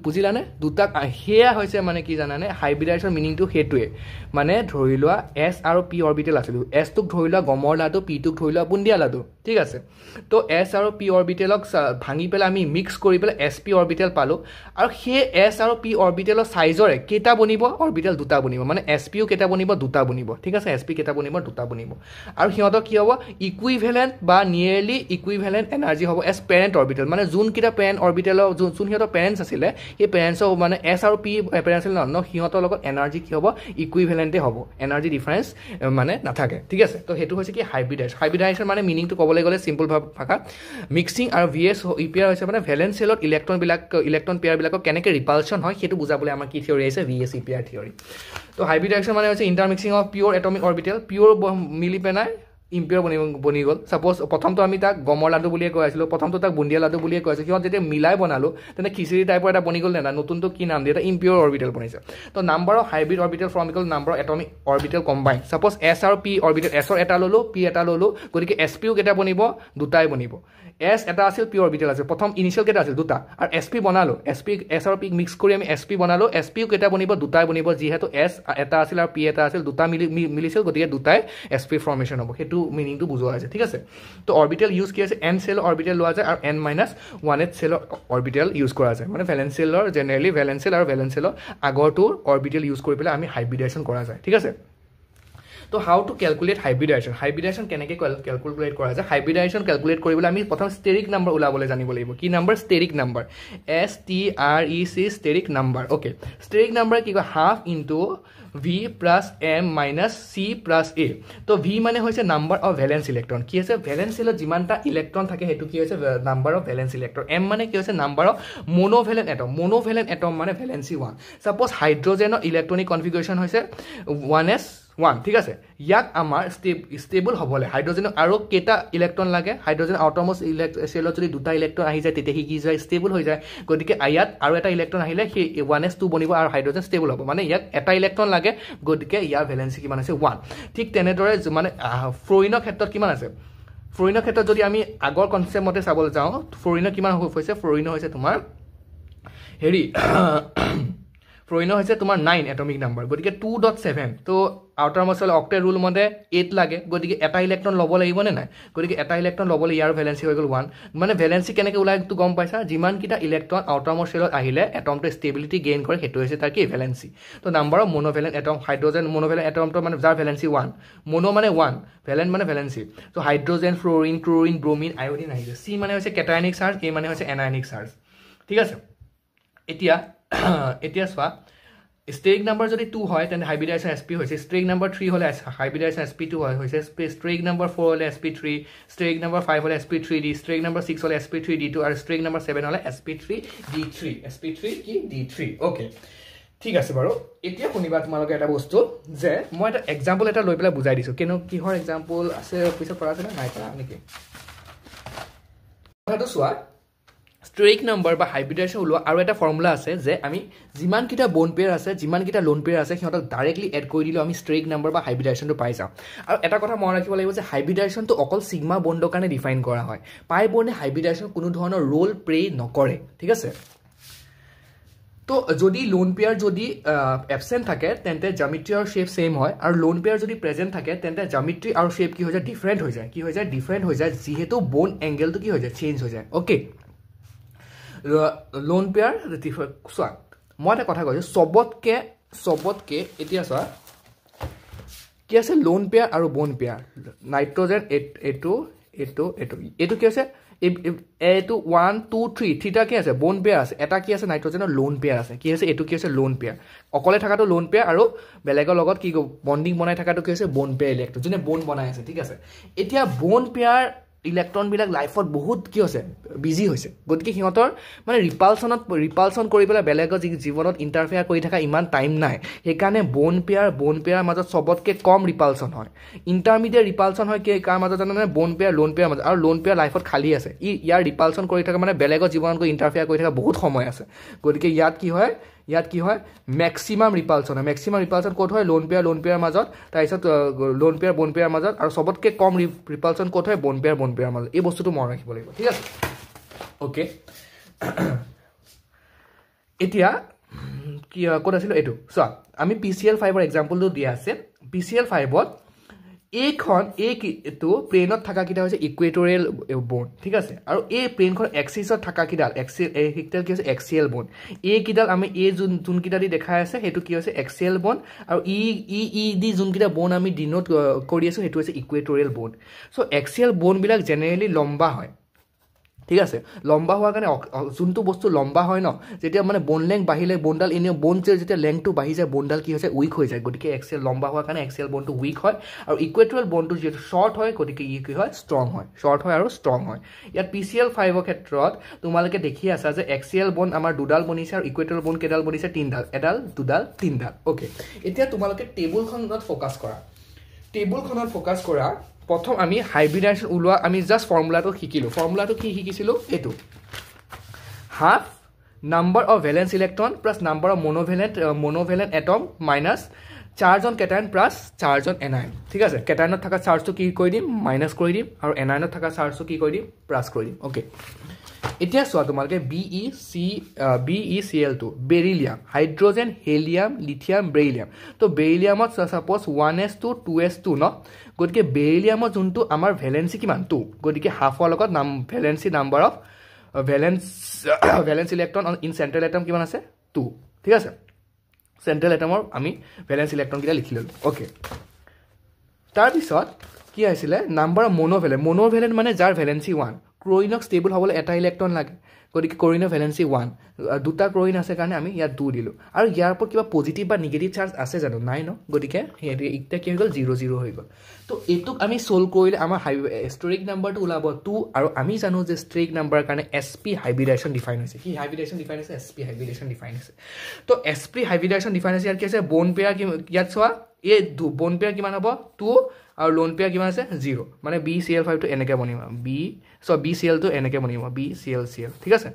বুজিলানে দুটা সেয়া হৈছে মানে কি জানানে হাইব্ৰিডাইজেশ্যন মিনিংটো সেইটোৱে মানে ধৰি লোৱা এছ আৰু পি অৰ্বিটেল আছিলোঁ এছটোক ধৰি লোৱা গমৰ লাডু পিটোক ধৰি লোৱা বুন্দিয়া লাডু ঠিক আছে তো এছ আৰু পি অৰ্বিটেলক ভাঙি পেলাই আমি মিক্স কৰি পেলাই এছ পি অৰ্বিটেল পালোঁ আৰু সেই এছ আৰু পি অৰ্বিটেলৰ চাইজৰে কেইটা বনিব অৰ্বিটেল দুটা বনিব মানে এছ পিও কেইটা বনিব দুটা বনিব ঠিক আছে এছ পি কেইটা বনিব দুটা বনিব আৰু সিহঁতৰ কি হ'ব ইকুইভেলেণ্ট বা নিয়েৰলি ইকুইভেলেণ্ট এনাৰ্জি হ'ব এছ পেৰেণ্ট অৰ্বিটেল মানে যোনকেইটা পেৰেণ্ট অৰ্বিটেলৰ যোন সিহঁতৰ পেৰেণ্টছ আছিলে সেই পেৰেণ্টছৰ মানে এছ আৰু পি পেৰেণ্টছ আছিলে ন সিহঁতৰ লগত এনাৰ্জি কি হ'ব ইকুইভেলেণ্টে হ'ব এনাৰ্জি ডিফাৰেঞ্চ মানে নাথাকে ঠিক আছে তো সেইটো হৈছে কি হাইব্ৰিডাইজেশ্যন মানে মিনিংটো ক'বলৈ গ'লে চিম্পল ভাষা মিক্সিং আৰু VSEPR হৈছে মানে ভেলেন্স চেলত ইলেক্ট্ৰন পেয়াৰবিলাকক কেনেকৈ ৰিপালচন হয় সেইটো বুজাবলৈ আমাৰ কি থিয়ৰী আহিছে VSEPR থিয়ৰী তো হাইব্ৰিডাইজেশ্যন মানে হৈছে ইণ্টাৰমিক্সিং অফ পিয়ৰ এটমিক অৰ্বিটেল পিয়ৰ মিলি পেলাই ইম্পিয়ৰ বনি গ'ল ছাপ'জ প্ৰথমটো আমি তাক গমৰ লাডু বুলিয়ে কৈ আছিলোঁ প্ৰথমটো তাক বুন্দিয়া লাডু বুলিয়ে কৈ আছিলোঁ সিহঁত যেতিয়া মিলাই বনালোঁ তেন্তে খিচিৰি টাইপৰ এটা বনি গ'ল নে নতুনটো কি নাম দিয়ে এটা ইম্পিয়ৰ অৰ্বিটেল বনিছে তো number of hybrid orbital from equal number of atomic orbital combine suppose S আৰু পি অৰ্বিটেল এছৰ এটা ল'লোঁ পি এটা ল'লোঁ গতিকে এছ পিও কেইটা বনিব দুটাই বনিব এছ এটা আছিল পি অৰ্বিটেল আছিল প্ৰথম ইনিচিয়েল কেইটা আছিল দুটা আৰু এছ পি বনালোঁ এছ আৰু পিক মিক্স কৰি আমি এছ পি বনালোঁ এছ পিও কেইটা বনিব দুটাই বনিব যিহেতু এছ এটা আছিল আৰু পি এটা আছিল দুটা মিলিছিল গতিকে দুটাই এছ পি ফৰ্মেশ্যন হ'ব সেইটো মিনিংটো বুজোৱা হৈছে ঠিক আছে তো অৰ্বিটেল ইউজ কি আছে এন চেলৰ অৰ্বিটেল লোৱা যায় আৰু N-1H চেলৰ অৰ্বিটেল ইউজ কৰা যায় মানে ভেলেন্স চেলৰ জেনেৰেলি ভেলেন্স চেল আৰু ভেলেন্স চেলৰ আগৰটোৰ অৰ্বিটেল ইউজ কৰি পেলাই আমি হাইব্ৰিডাইজেশ্যন কৰা যায় ঠিক আছে তো হাউ টু কেলকুলেট হাইব্ৰিডাইজেশ্যন কেনেকৈ কেলকুলেট কৰা যায় হাইব্ৰিডাইজেশ্যন কেলকুলেট কৰিবলৈ আমি প্ৰথম ষ্টেৰিক নাম্বাৰ ওলাবলৈ জানিব লাগিব কি number steric number STREC steric number okay steric number কি কয় half into V plus M minus C plus A তো V মানে হৈছে নাম্বাৰ অফ ভেলেন্স ইলেক্ট্ৰন কি আছে ভেলেন্স চেলত যিমানটা ইলেক্ট্ৰন থাকে সেইটো কি হৈছে number of valence electron M মানে কি হৈছে নাম্বাৰ অফ মনোভেলেন্ট এটম মানে ভেলেন্সি 1 সাপোজ হাইড্ৰজেনৰ ইলেক্ট্ৰনিক কনফিগাৰেশ্যন হৈছে 1s1 ঠিক আছে ইয়াক আমাৰ ষ্টেবল হ'বলৈ হাইড্ৰজেনৰ আৰু কেইটা ইলেক্ট্ৰন লাগে হাইড্ৰজেন আউটাৰমোষ্ট চেলত যদি দুটা ইলেক্ট্ৰন আহি যায় তেতিয়া কি যায় ষ্টেবল হৈ যায় গতিকে ইয়াত আৰু এটা ইলেক্ট্ৰন আহিলে সেই 1s2 বনিব আৰু হাইড্ৰজেন ষ্টেবল হ'ব মানে ইয়াক এটা ইলেক্ট্ৰন লাগে গতিকে ইয়াৰ ভেলেন্সি কিমান আছে 1 ঠিক তেনেদৰে মানে ফ্ল'ৰিনৰ ক্ষেত্ৰত কিমান আছে ফ্ল'ৰিনৰ ক্ষেত্ৰত যদি আমি আগৰ কনচেপ্ট মতে চাবলৈ যাওঁ ফ্ল'ৰিনৰ কিমান হৈছে ফ্ল'ৰিনৰ হৈছে তোমাৰ হেৰি ফ্লোৰিনৰ হৈছে তোমাৰ 9 এটমিক নাম্বাৰ গতিকে 2.7 তো আউটাৰমষ্ট হ'লে অক্টেট ৰুল মতে 8 লাগে গতিকে এটা ইলেক্ট্ৰন ল'ব লাগিব নে নাই গতিকে এটা ইলেক্ট্ৰন ল'বলৈ ইয়াৰ ভেলেন্সি হৈ গ'ল 1 মানে ভেলেন্সি কেনেকৈ ওলাই তো গম পাইছা যিমানকেইটা ইলেক্ট্ৰন আউটাৰমষ্ট শেলত আহিলে এটমটো ষ্টেবিলিটি গেইন কৰে সেইটো হৈছে তাৰ কি ভেলেন্সি তো number of monovalent atom hydrogen মনোভেলেন্ট এটমটো মানে যাৰ ভেলেন্সি 1 মনো মানে 1 ভেলেন্ট মানে ভেলেন্সি তো hydrogen Florin chlorine bromine iodine আহিছে চি মানে হৈছে কেটায়নিক চাৰ্জ এ মানে হৈছে এনায়নিক চাৰ্জ ঠিক আছে এতিয়া চোৱা ষ্টেৰিক নাম্বাৰ যদি 2 হয় তেন্তে হাইব্ৰিডাইজেশ্যন sp হৈছে ষ্টেৰিক নাম্বাৰ 3 হ'লে হাইব্ৰিডাইজেশ্যন sp2 হয় হৈছে ষ্টেৰিক নাম্বাৰ 4 হ'লে sp3 ষ্টেৰিক নাম্বাৰ 5 হ'লে sp3d ষ্টেৰিক নাম্বাৰ 6 হ'লে sp3d2 আৰু ষ্টেৰিক নাম্বাৰ 7 হ'লে sp3d3 কি d3 ওকে ঠিক আছে বাৰু এতিয়া শুনিবা তোমালোকে এটা বস্তু যে মই এটা এক্সাম্পল এটা লৈ পেলাই বুজাই দিছো কিহৰ এক্সাম্পল আছে পিছত পৰা আছে না নাই পৰা নেকি কথাটো চোৱা ষ্টেৰিক নাম্বাৰ বা হাইব্ৰিডাইজেশ্যন ওলোৱা আৰু এটা ফৰ্মুলা আছে যে আমি যিমানকেইটা বন পেয়াৰ আছে যিমানকেইটা লোন পেয়াৰ আছে সিহঁতক ডাইৰেক্টলি এড কৰি দিলেও আমি ষ্টেৰিক নাম্বাৰ বা হাইব্ৰিডাইজেশ্যনটো পাই যাওঁ আৰু এটা কথা মনত ৰাখিব লাগিব যে হাইব্ৰিডাইজেশ্যনটো অকল ছিগমা বণ্ডৰ কাৰণে ডিফাইন কৰা হয় পাই বণ্ডে হাইব্ৰিডাইজেশ্যন কোনো ধৰণৰ ৰোল প্লে নকৰে ঠিক আছে তো যদি লোন পেয়াৰ যদি এবসেন্ট থাকে তেন্তে জ্যামিতি আৰু শেপ সেম হয় আৰু লোন পেয়াৰ যদি প্ৰেজেন্ট থাকে তেন্তে জ্যামিতি আৰু শেপ কি হৈ যায় ডিফাৰেন্ট হৈ যায় যিহেতু বোন এংগেলটো কি হৈ যায় চেঞ্জ হৈ যায় ওকে লোন পেয়াৰ চোৱা মই এটা কথা কৈছোঁ চবতকে এতিয়া চোৱা কি আছে লোন পেয়াৰ আৰু বোন পেয়াৰ নাইট্ৰজেন এইটো কি আছে এইটো 1 2 3 থিটা কি আছে বোন পেয়াৰ আছে এটা কি আছে নাইট্ৰজেনৰ লোন পেয়াৰ আছে কি আছে এইটো কি আছে লোন পেয়াৰ অকলে থকাটো লোন পেয়াৰ আৰু বেলেগৰ লগত কি বন্ডিং বনাই থকাটো কি আছে বোন পেয়াৰ ইলেক্ট্ৰন যোনে বোন বনাই আছে ঠিক আছে এতিয়া বোন পেয়াৰ ইলেক্ট্ৰনবিলাক লাইফত বহুত কি হৈছে বিজি হৈছে গতিকে সিহঁতৰ মানে ৰিপালচন কৰি পেলাই বেলেগৰ জীৱনত ইণ্টাৰফেয়াৰ কৰি থকা ইমান টাইম নাই সেইকাৰণে বোন পেয়াৰ মাজত চবতকৈ কম ৰিপালচন হয় ইণ্টাৰমিডিয়েট ৰিপালচন হয় কি কাৰ মাজত জানো মানে বোন পেয়াৰ লোন পেয়াৰ মাজত আৰু লোন পেয়াৰ লাইফত খালী আছে ইয়াৰ ৰিপালচন কৰি থকা মানে বেলেগৰ জীৱনত গৈ ইণ্টাৰফেয়াৰ কৰি থকা বহুত সময় আছে গতিকে ইয়াত কি হয় মেক্সিমাম ৰিপালচন ক'ত হয় লোন পেয়াৰ মাজত তাৰপিছত লোন পেয়াৰ বোন পেয়াৰ মাজত আৰু চবতকৈ কম ৰিপালচন ক'ত হয় বোন পেয়াৰ মাজত এই বস্তুটো মনত ৰাখিব লাগিব ঠিক আছে ওকে এতিয়া কি ক'ত আছিলো এইটো চোৱা আমি PCl5ৰ এক্সাম্পলটো দিয়া আছে PCl5ত এইটো প্লেনত থকা কিটা হৈছে ইকুৱেটৰিয়েল বন ঠিক আছে আৰু এই প্লেনখন এক্সিছত থকা কিডাল এইকেইডাল কি হৈছে এক্সিয়েল বন এইকেইডাল আমি এই যোনকেইটা দি দেখাই আছে সেইটো কি হৈছে এক্সিয়েল বন আৰু দি যোনকেইটা বন আমি ডিনোট কৰি আছো সেইটো হৈছে ইকুৱেটৰিয়েল বন চ' এক্সিয়েল বনবিলাক জেনেৰেলি লম্বা হয় ঠিক আছে লম্বা হোৱাৰ কাৰণে যোনটো বস্তু লম্বা হয় ন যেতিয়া মানে বোন লেংথ বাঢ়িলে বোনডাল এনে বোন যেতিয়া লেংথটো বাঢ়ি যায় বোনডাল কি হৈছে উইক হৈ যায় গতিকে এক্সিয়েল লম্বা হোৱাৰ কাৰণে এক্সিয়েল বনটো উইক হয় আৰু ইকুৱেটৰিয়েল বনটো যিহেতু শ্বৰ্ট হয় গতিকে ই কি হয় শ্বৰ্ট হয় আৰু ষ্ট্ৰং হয় ইয়াত PCl5ৰ ক্ষেত্ৰত তোমালোকে দেখি আছা যে এক্সিয়েল বন আমাৰ দুডাল বনিছে আৰু ইকুৱেটৰিয়েল বন কেইডাল বনিছে তিনডাল এডাল দুডাল তিনডাল ওকে এতিয়া তোমালোকে টেবুলখনত ফ'কাছ কৰা প্ৰথম আমি হাইব্ৰিডাইজেশ্যন ওলোৱা আমি জাষ্ট ফৰ্মুলাটো কি শিকিছিলো এইটো half number of valence electron plus number of monovalent atom minus charge on cation plus charge on anion ঠিক আছে কেটায়নত থকা চাৰ্জটো কি কৰি দিম মাইনাছ কৰি দিম আৰু এনায়নত থকা চাৰ্জটো কি কৰি দিম প্লাছ কৰি দিম ওকে এতিয়া চোৱা তোমালোকে BeCl2 beryllium hydrogen helium lithium beryllium তো বেৰিলিয়ামত সাপোজ 1s2 2s2 ন গতিকে বেৰিলিয়ামত যোনটো আমাৰ ভেলেন্সি কিমান 2 গতিকে হাফৰ লগত valency number of valence electron in central atom কিমান আছে 2 ঠিক আছে চেণ্ট্ৰেল এটমৰ আমি ভেলেন্স ইলেক্ট্ৰনকেইটা লিখি ল'লোঁ ওকে তাৰপিছত কি আহিছিলে নাম্বাৰ অফ মনোভেলেন্ট মানে যাৰ ভেলেন্সি 1 ক্লোৰিনক ষ্টেবল হ'বলৈ এটা ইলেক্ট্ৰন লাগে গতিকে ক্লোৰিনৰ ভেলেন্সি 1 দুটা ক্লোৰিন আছে কাৰণে আমি ইয়াত 2 দিলোঁ আৰু ইয়াৰ ওপৰত কিবা পজিটিভ বা নিগেটিভ চাৰ্জ আছে জানো নাই ন গতিকে এতিয়া কি হৈ গ'ল 0 0 হৈ গ'ল তো এইটোক আমি ছল্ভ কৰিলে আমাৰ ষ্টেৰিক নাম্বাৰটো ওলাব 2 আৰু আমি জানো যে ষ্টেৰিক নাম্বাৰৰ কাৰণে sp হাইব্ৰিডাইজেশ্যন ডিফাইন হৈছে কি হাইব্ৰিডাইজেশ্যন ডিফাইন হৈছে sp হাইব্ৰিডাইজেশ্যন ডিফাইন হৈছে তো sp হাইব্ৰিডাইজেশ্যন ডিফাইন হৈছে ইয়াত কি আছে বোন পেয়াৰ ইয়াত চোৱা এই বোন পেয়াৰ কিমান হ'ব 2 আৰু লোন পেয়াৰ কিমান আছে 0 মানে BCl5টো এনেকৈ বনিব BCl টো এনেকৈ বনিব BCl ঠিক আছে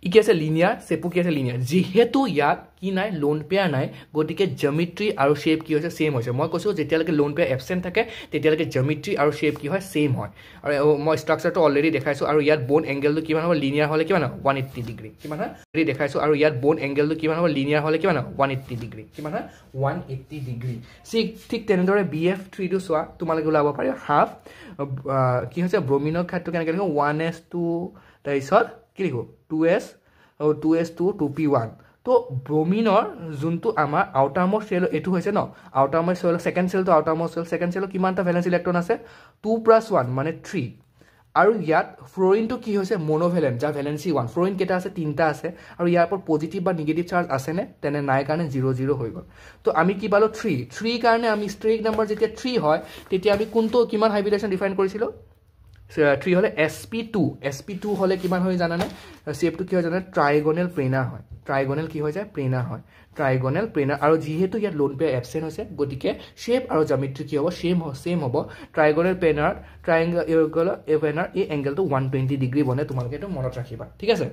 ই কি আছে লিনিয়াৰ শেপো কি আছে লিনিয়াৰ যেহেতু ইয়াত কি নাই লোন পেয়াৰ নাই গতিকে জ্যামিতি আৰু শেপ কি হৈছে সেম হৈছে মই কৈছো যেতিয়ালৈকে লোন পেয়াৰ এবসেন্ট থাকে তেতিয়ালৈকে জ্যামিতি আৰু শেপ কি হয় সেম হয় আৰু মই স্ট্ৰাকচাৰটো অলৰেডি দেখাইছো আৰু ইয়াত বোন এংগেলটো কিমান হ'ব লিনিয়াৰ হলে কিমান 180 ডিগ্ৰী কিমান হয় অলৰেডি দেখাইছো আৰু ইয়াত বোন এংগেলটো কিমান হ'ব লিনিয়াৰ হলে কিমান 180 ডিগ্ৰী কিমান হয় 180 ডিগ্ৰী ঠিক তেনেদৰে BF3 টো চোৱা তোমালোকে ওলাব পাৰি হাফ কি হৈছে ব্ৰোমিনৰ ক্ষেত্ৰটো কেনেকৈ লিখো 1s2 তাৰপিছত কি লিখো 2s আৰু 2s2 2p1 তো ব্ৰোমিনৰ যোনটো আমাৰ আউটাৰমোস্ট সেল এটো হৈছে ন আউটাৰমোস্ট সেল সেকেন্ড সেলটো আউটাৰমোস্ট সেল সেকেন্ড সেল কিমানটা ভ্যালেন্স ইলেক্ট্ৰন আছে 2 + 1 মানে 3 আৰু ইয়াত ফ্লোৰিনটো কি হৈছে মনোভ্যালেন্ট যা ভ্যালেন্সি 1 ফ্লোৰিন কেটা আছে তিনটা আছে আৰু ইয়াৰ পৰা পজিটিভ বা নেগেটিভ চাৰ্জ আছে নে তেনে নাই কাৰণে 0 0 হৈ গল তো আমি কি পালো 3 কাৰণে আমি স্ট্ৰেক নাম্বাৰ যেতিয়া 3 হয় তেতিয়া আমি কোনটো কিমান হাইব্ৰিডেশন ডিফাইন কৰিছিলো 3 হলে sp2 হলে কিমান হয় জানানে শেপটো কি হয় জানানে ট্ৰাইগোনাল প্লেনাৰ হয় ট্ৰাইগোনাল কি হৈ যায় প্লেনাৰ হয় ট্ৰাইগোনাল প্লেনাৰ আৰু যেহেতু ইয়াত লোন পেয়াৰ এবসেন্ট হৈছে গতিকে শেপ আৰু জ্যামিতি কি হ'ব সেম হ'ব ট্ৰাইগোনাল প্লেনাৰ ট্ৰাইংগুলাৰ প্লেনাৰ এই এংগেলটো 120 ডিগ্ৰী বনে তোমালোকে এটো মনত ৰাখিবা ঠিক আছে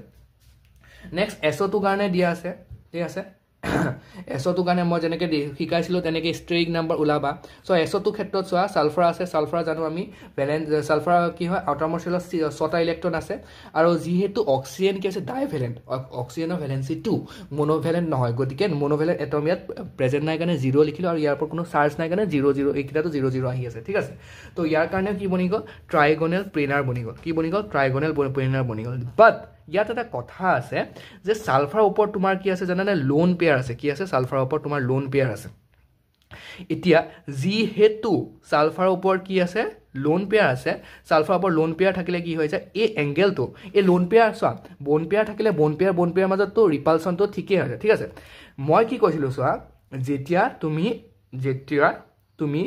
নেক্সট SO2 কাৰণে দিয়া আছে ঠিক আছে SO2 কাৰণে মই যেনেকৈ শিকাইছিলো তেনেকৈ স্ট্ৰেক নাম্বাৰ ওলাবা সো SO2 ক্ষেত্ৰত চোৱা সালফাৰ আছে সালফাৰ জানো আমি ভ্যালেন্স সালফাৰ কি হয় আউটাৰমোস্ট সেলত 6টা ইলেক্ট্ৰন আছে আৰু যেহেতু অক্সিজেন কি আছে ডাইভ্যালেন্ট অক্সিজেনৰ ভ্যালেন্সি 2 মনোভ্যালেন্ট নহয় গতিকে মনোভ্যালেন্ট এটম ইয়াত প্ৰেজেন্ট নাই কাৰণে 0 লিখিলো আৰু ইয়াৰ পৰা কোনো চাৰ্জ নাই কাৰণে 0 0 এইকিটাটো 0 0 আহি আছে ঠিক আছে তো ইয়াৰ কাৰণে কি বনি গল ট্ৰাইগোনাল প্লেনাৰ বনি গল কি বনি গল ট্ৰাইগোনাল প্লেনাৰ বনি গল বাট ইয়াত এটা কথা আছে যে সালফাৰ ওপৰত তোমাৰ কি আছে জানানে লোন পেয়াৰ আছে কি আছে সালফাৰ ওপৰত তোমাৰ লোন পেয়াৰ আছে এতিয়া যেহেতু সালফাৰ ওপৰত কি আছে লোন পেয়াৰ আছে সালফাৰ ওপৰত লোন পেয়াৰ থাকিলে কি হৈ যায় এই এংগেলটো এই লোন পেয়াৰ চোৱা বোন পেয়াৰ থাকিলে বোন পেয়াৰ মাজতো ৰিপালচনটো ঠিকই আছে ঠিক আছে মই কি কৈছিলো চোৱা যেতিয়া তুমি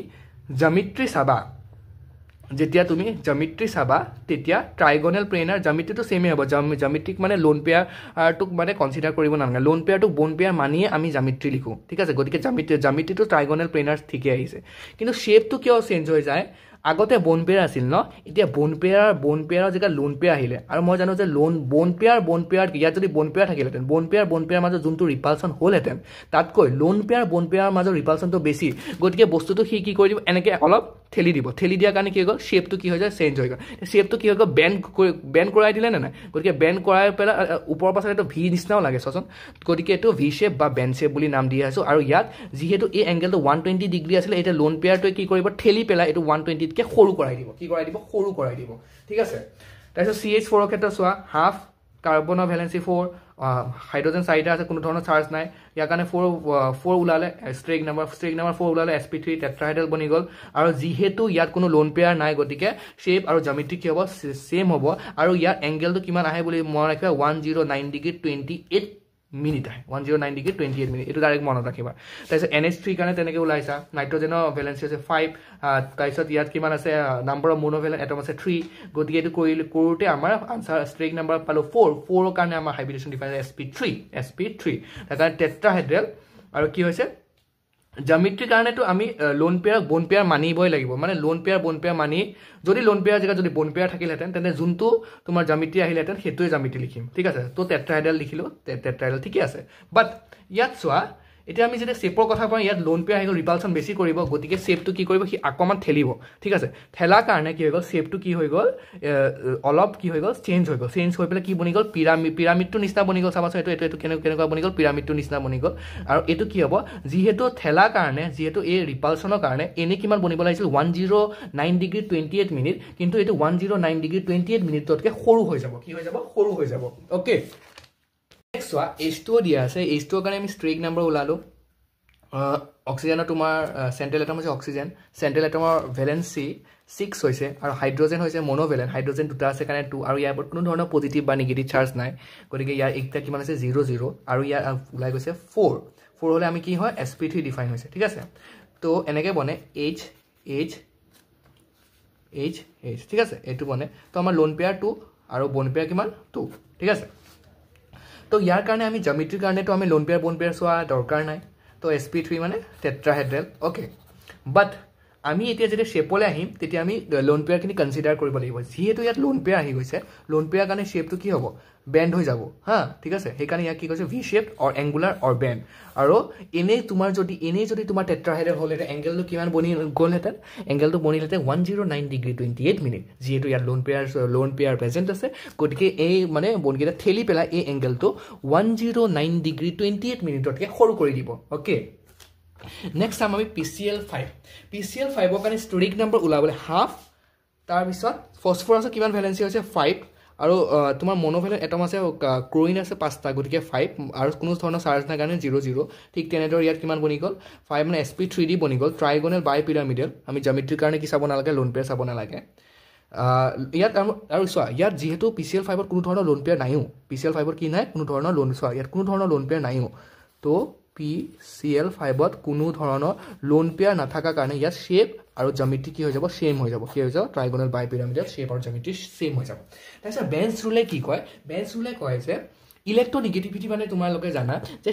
জ্যামিতি চাবা তেতিয়া ট্ৰাইগোনাল প্লেনাৰ জ্যামিতিটো সেমে হ'ব জ্যামিতিক মানে লোন পেয়াৰটোক মানে কনসিডাৰ কৰিব নালাগে লোন পেয়াৰটোক বোন পেয়াৰ মানিয়ে আমি জ্যামিতি লিখো ঠিক আছে গতিকে জ্যামিতিটো ট্ৰাইগোনাল প্লেনাৰ ঠিকই আহিছে কিন্তু শেপটো কিয় চেঞ্জ হৈ যায় আগতে বোন পেয়াৰ আছিল ন এতিয়া বোন পেয়াৰৰ জেগা লোন পেয়াৰ আহিলে আৰু মই জানো যে বোন পেয়াৰ ইয়াত যদি বোন পেয়াৰ থাকিলেহেঁতেন বোন পেয়াৰ মাজত যোনটো ৰিপালচন হ'লহেঁতেন তাতকৈ লোন পেয়াৰ মাজৰ ৰিপালচনটো বেছি গতিকে বস্তুটো সি কি কৰি দিব এনেকৈ অলপ ঠেলি দিয়াৰ কাৰণে কি হৈ গ'ল শেপটো কি হৈ যায় চেঞ্জ হৈ গ'ল শেপটো কি হৈ গ'ল বেণ্ড কৰাই দিলে নে নাই গতিকে বেণ্ড কৰাই পেলাই ওপৰৰ পাছত এইটো ভি নিচিনাও লাগে চোৱাচোন গতিকে এইটো ভি শেপ বা বেণ্ড শেপ বুলি নাম দি আছো আৰু ইয়াত যিহেতু এই এংগেলটো 120 ডিগ্ৰী আছিলে এতিয়া লোন পেয়াৰটোৱে কি কৰিব ঠেলি পেলাই এইটো 120 কে সৰু কৰাই দিব ঠিক আছে তাৰপিছত CH4 ক্ষেত্ৰত চোৱা হাফ কাৰ্বনৰ ভ্যালেন্সি 4 হাইড্ৰোজেন 4টা আছে কোনো ধৰণৰ চাৰ্জ নাই ইয়াৰ কাৰণে 4 ওলালে স্ট্ৰেক নাম্বাৰ 4 ওলালে sp3 টেট্ৰাহাইড্ৰেল বনি গল আৰু যেহেতু ইয়াত কোনো লোন পেয়াৰ নাই গতিকে শেপ আৰু জ্যামিতি কি হ'ব সেম হ'ব আৰু ইয়াৰ এংগেলটো কিমান আহে বুলি মনত ৰাখিবা 109 ডিগ্ৰী 28 মিনিট আহে 109 ডিগ্ৰী 28 মিনিট এটো ডাইৰেক্ট মনত ৰাখিবা তাৰপিছত NH3 কাৰণে তেনেকৈ ওলাইছা নাইট্ৰজেনৰ ভ্যালেন্সি আছে 5 তাৰপিছত ইয়াত কিমান আছে নাম্বাৰ অফ মনোভ্যালেন্ট এটম আছে 3 গতিকে এটো কৰোতে আমাৰ আনসাৰ স্ট্ৰেক নাম্বাৰ পালো 4 ৰ কাৰণে আমাৰ হাইব্ৰিডেশন ডিফাইন sp3 তাৰ কাৰণে টেট্ৰাহাইড্ৰেল আৰু কি হৈছে জ্যামিতিৰ কাৰণেটো আমি লোন পেয়াৰ বোন পেয়াৰ মানিবই লাগিব মানে লোন পেয়াৰ বোন পেয়াৰ মানি যদি লোন পেয়াৰ জেগা যদি বোন পেয়াৰ থাকিলেহেঁতেন তেনে যোনটো তোমাৰ জ্যামিতি আহিলেহেঁতেন সেইটোৱে জ্যামিতি লিখিম ঠিক আছে তো টেট্ৰাহাইড্ৰেল লিখিলো টেট্ৰাহাইড্ৰেল ঠিকই আছে বাট ইয়াত চোৱা এতিয়া আমি যেতিয়া শেপৰ কথা কওঁ ইয়াত লোন পেয়াৰ আহিল ৰিপালচন বেছি কৰিব গতিকে শেপটো কি কৰিব সি আকমান ঠেলিব ঠিক আছে ঠেলাৰ কাৰণে কি হৈ গ'ল শেপটো কি হৈ গ'ল অলপ কি হৈ গ'ল চেঞ্জ হৈ পেলাই কি বনি গ'ল পিৰামিডটো নিচিনা বনি গ'ল চাবাচোন এইটো কেনেকুৱা বনি গ'ল পিৰামিডটো নিচিনা বনি গ'ল আৰু এইটো কি হ'ব যিহেতু ঠেলাৰ কাৰণে যিহেতু এই ৰিপালচনৰ কাৰণে এনে কিমান বনিব লাগিছিল 109 ডিগ্ৰী 28 মিনিট কিন্তু এইটো 109 ডিগ্ৰী 28 মিনিটতকৈ সৰু হৈ যাব কি হৈ যাব সৰু হৈ যাব ওকে নেক্সট চোৱা H2 দিয়া আছে H2 কাৰণে আমি স্ট্ৰেক নাম্বাৰ ওলালো অক্সিজেনৰ তোমাৰ সেন্ট্ৰেল এটম আছে অক্সিজেন সেন্ট্ৰেল এটমৰ ভ্যালেন্সি 6 হৈছে আৰু হাইড্ৰোজেন হৈছে মনোভ্যালেন্ট হাইড্ৰোজেন দুটা আছে কাৰণে 2 আৰু ইয়াৰ কোনো ধৰণৰ পজিটিভ বা নেগেটিভ চাৰ্জ নাই গতিকে ইয়াৰ একটা কিমান আছে 0 0 আৰু ইয়াৰ ওলাই গৈছে 4 হলে আমি কি হয় sp3 ডিফাইন হৈছে ঠিক আছে তো এনেকৈ বনে H ঠিক আছে এইটো বনে তো আমাৰ লোন পেয়াৰ 2 আৰু বোন পেয়াৰ কিমান 2 ঠিক আছে তো ইয়াৰ কাৰণে আমি জ্যামিতিৰ কাৰণে তো আমি লোন পেয়াৰ বোন পেয়াৰ চোৱা দৰকাৰ নাই তো sp3 মানে টেট্ৰাহাইড্ৰেল ওকে বাট আমি এতিয়া যেতিয়া শ্বেপলৈ আহিম তেতিয়া আমি লোন পেয়াৰখিনি কনচিডাৰ কৰিব লাগিব যিহেতু ইয়াত লোন পেয়াৰ আহি গৈছে লোন পেয়াৰ কাৰণে শ্বেপটো কি হ'ব বেণ্ড হৈ যাব হা ঠিক আছে সেইকাৰণে ইয়াক কি কৈছে ভি শ্বেপ অৰ এংগুলাৰ অৰ বেণ্ড আৰু এনেই যদি তোমাৰ টেট্ৰাহেড্ৰন হ'লহেঁতেন এংগেলটো কিমান বনি গ'লহেঁতেন এংগেলটো বনিলহেঁতেন 109 ডিগ্ৰী 28 মিনিট যিহেতু ইয়াত লোন পেয়াৰ প্ৰেজেণ্ট আছে গতিকে এই মানে বনকেইটা ঠেলি পেলাই এই এংগেলটো 109 ডিগ্ৰী 28 মিনিটতকৈ সৰু কৰি দিব অ'কে নেক্সট চাম আমি PCl5 PCl5ৰ কাৰণে ষ্টেৰিক নম্বৰ ওলাবলৈ হাফ তাৰপিছত ফছফৰাছৰ কিমান ভেলেঞ্চি হৈছে 5 আৰু তোমাৰ মনোভেলেন্ট এটম আছে ক্লোৰিন আছে 5টা গতিকে 5 আৰু কোনো ধৰণৰ চাৰ্জ নাই কাৰণে 0 0 ঠিক তেনেদৰে ইয়াত কিমান বনি গ'ল 5 মানে sp3d বনি গ'ল ট্ৰাইগোনেল বাই পিৰামিডেল আমি জ্যামিতিৰ কাৰণে কি চাব নালাগে লোন পেয়াৰ চাব নালাগে ইয়াত আৰু চোৱা ইয়াত যিহেতু PCl5ত কোনো ধৰণৰ লোন পেয়াৰ নাইও PCl5ত কি নাই কোনো ধৰণৰ লোন চোৱা ইয়াত কোনো ধৰণৰ লোন পেয়াৰ নাইও তো PCl5ত কোনো ধৰণৰ লোন পেয়াৰ নাথাকা কাৰণে ইয়াত শ্বেপ আৰু জ্যামিতি কি হৈ যাব সেম হৈ যাব ট্ৰাইগোনেল বাই পিৰামিডেল শ্বেপ আৰু জ্যামিতি সেম হৈ যাব তাৰপিছত বেঞ্চ ৰুলে কি কয় বেঞ্চ ৰুলে কয় যে ইলেক্ট্ৰনিগেটিভিটি মানে তোমালোকে জানা যে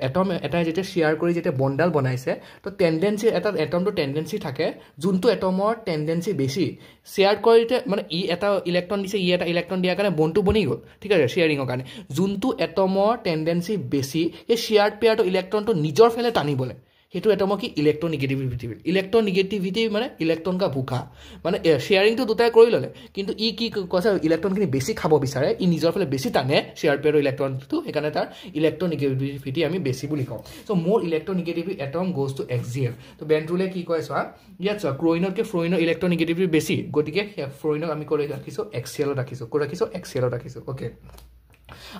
এটম এটা যেতিয়া শ্বেয়াৰ কৰি যেতিয়া বন্ডাল বনাইছে তো টেন্ডেন্সি এটা এটমটো টেন্ডেন্সি থাকে যোনটো এটমৰ টেন্ডেন্সি বেছি শ্বেয়াৰ কৰিতে মানে ই এটা ইলেক্ট্ৰন দিছে ই এটা ইলেক্ট্ৰন দিয়াৰ কাৰণে বন্ডটো বনি গ'ল ঠিক আছে শ্বেয়াৰিঙৰ কাৰণে যোনটো এটমৰ টেন্ডেন্সি বেছি এই শ্বেয়াৰ্ড পেয়াৰটো ইলেক্ট্ৰনটো নিজৰ ফালে টানিবলৈ সেইটো এটমৰ কি ইলেক্ট্ৰনিগেটিভিটি মানে ইলেক্ট্ৰন কা ভুকা মানে শ্বেয়াৰিংটো দুটাই কৰি ল'লে কিন্তু ই কি কৈছে ইলেক্ট্ৰনখিনি বেছি খাব বিচাৰে ই নিজৰ ফালে বেছি টানে শ্বেয়াৰ পেয়াৰৰ ইলেক্ট্ৰনটো সেইকাৰণে তাৰ ইলেক্ট্ৰনিগেটিভিটি আমি বেছি বুলি কওঁ চ' মোৰ ইলেক্ট্ৰনিগেটিভ এটম গোজ টু এক্সিয়েল তো বেণ্ড ৰুলে কি কয় চোৱা ইয়াত চোৱা ক্লোৰিনতকৈ ফ্লোৰিনৰ ইলেক্ট্ৰনিগেটিভিটি বেছি গতিকে ফ্লোৰিনক আমি ক'লৈ ৰাখিছোঁ এক্সিয়েলত ৰাখিছোঁ অ'কে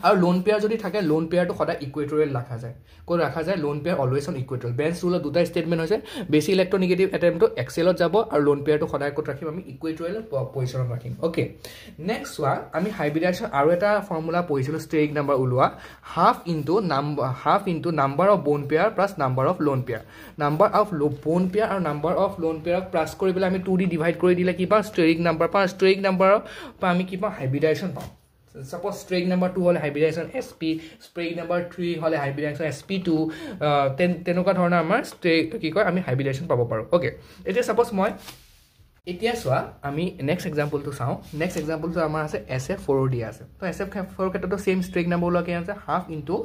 আৰু লোন পেয়াৰ যদি থাকে লোন পেয়াৰটো সদায় ইকুৱেটৰিয়েল ৰাখা যায় lone pair always on equatorial Bent's ৰুলৰ দুটা ষ্টেটমেণ্ট হৈছে বেছি ইলেক্ট্ৰনিগেটিভ এটমটো এক্সেলত যাব আৰু লোন পেয়াৰটো সদায় ক'ত ৰাখিম আমি ইকুৱেটৰিয়েল পজিশ্যনত ৰাখিম অ'কে নেক্সট চোৱা আমি হাইব্ৰিডাইজেশ্যন আৰু এটা ফৰ্মুলা পঢ়িছিলোঁ ষ্টেৰিক নাম্বাৰ ওলোৱা half into number of bond pair plus number of lone pair number of bond pair আৰু নাম্বাৰ অফ লোন পেয়াৰক প্লাছ কৰি পেলাই আমি 2d ডিভাইড কৰি দিলে কি পাওঁ ষ্টেৰিক নাম্বাৰ পাওঁ ষ্টেৰিক নাম্বাৰৰ পৰা আমি কি পাওঁ হাইব্ৰিডাইজেশ্যন পাওঁ Suppose strict number 2 হলে hybridization sp strict number 3 হলে hybridization sp2 তেনেকুৱা ধৰণৰ আমাৰ কি কয় আমি hybridization পাব পাৰো ওকে এতিয়া suppose মই এতিয়া চোৱা আমি নেক্সট এক্সাম্পলটো চাওঁ নেক্সট এক্সাম্পলটো আমাৰ আছে SF4D আছে তো SF4 ক্ষেত্ৰতো সেম strict number ওলোৱা কি আছে হাফ ইনটু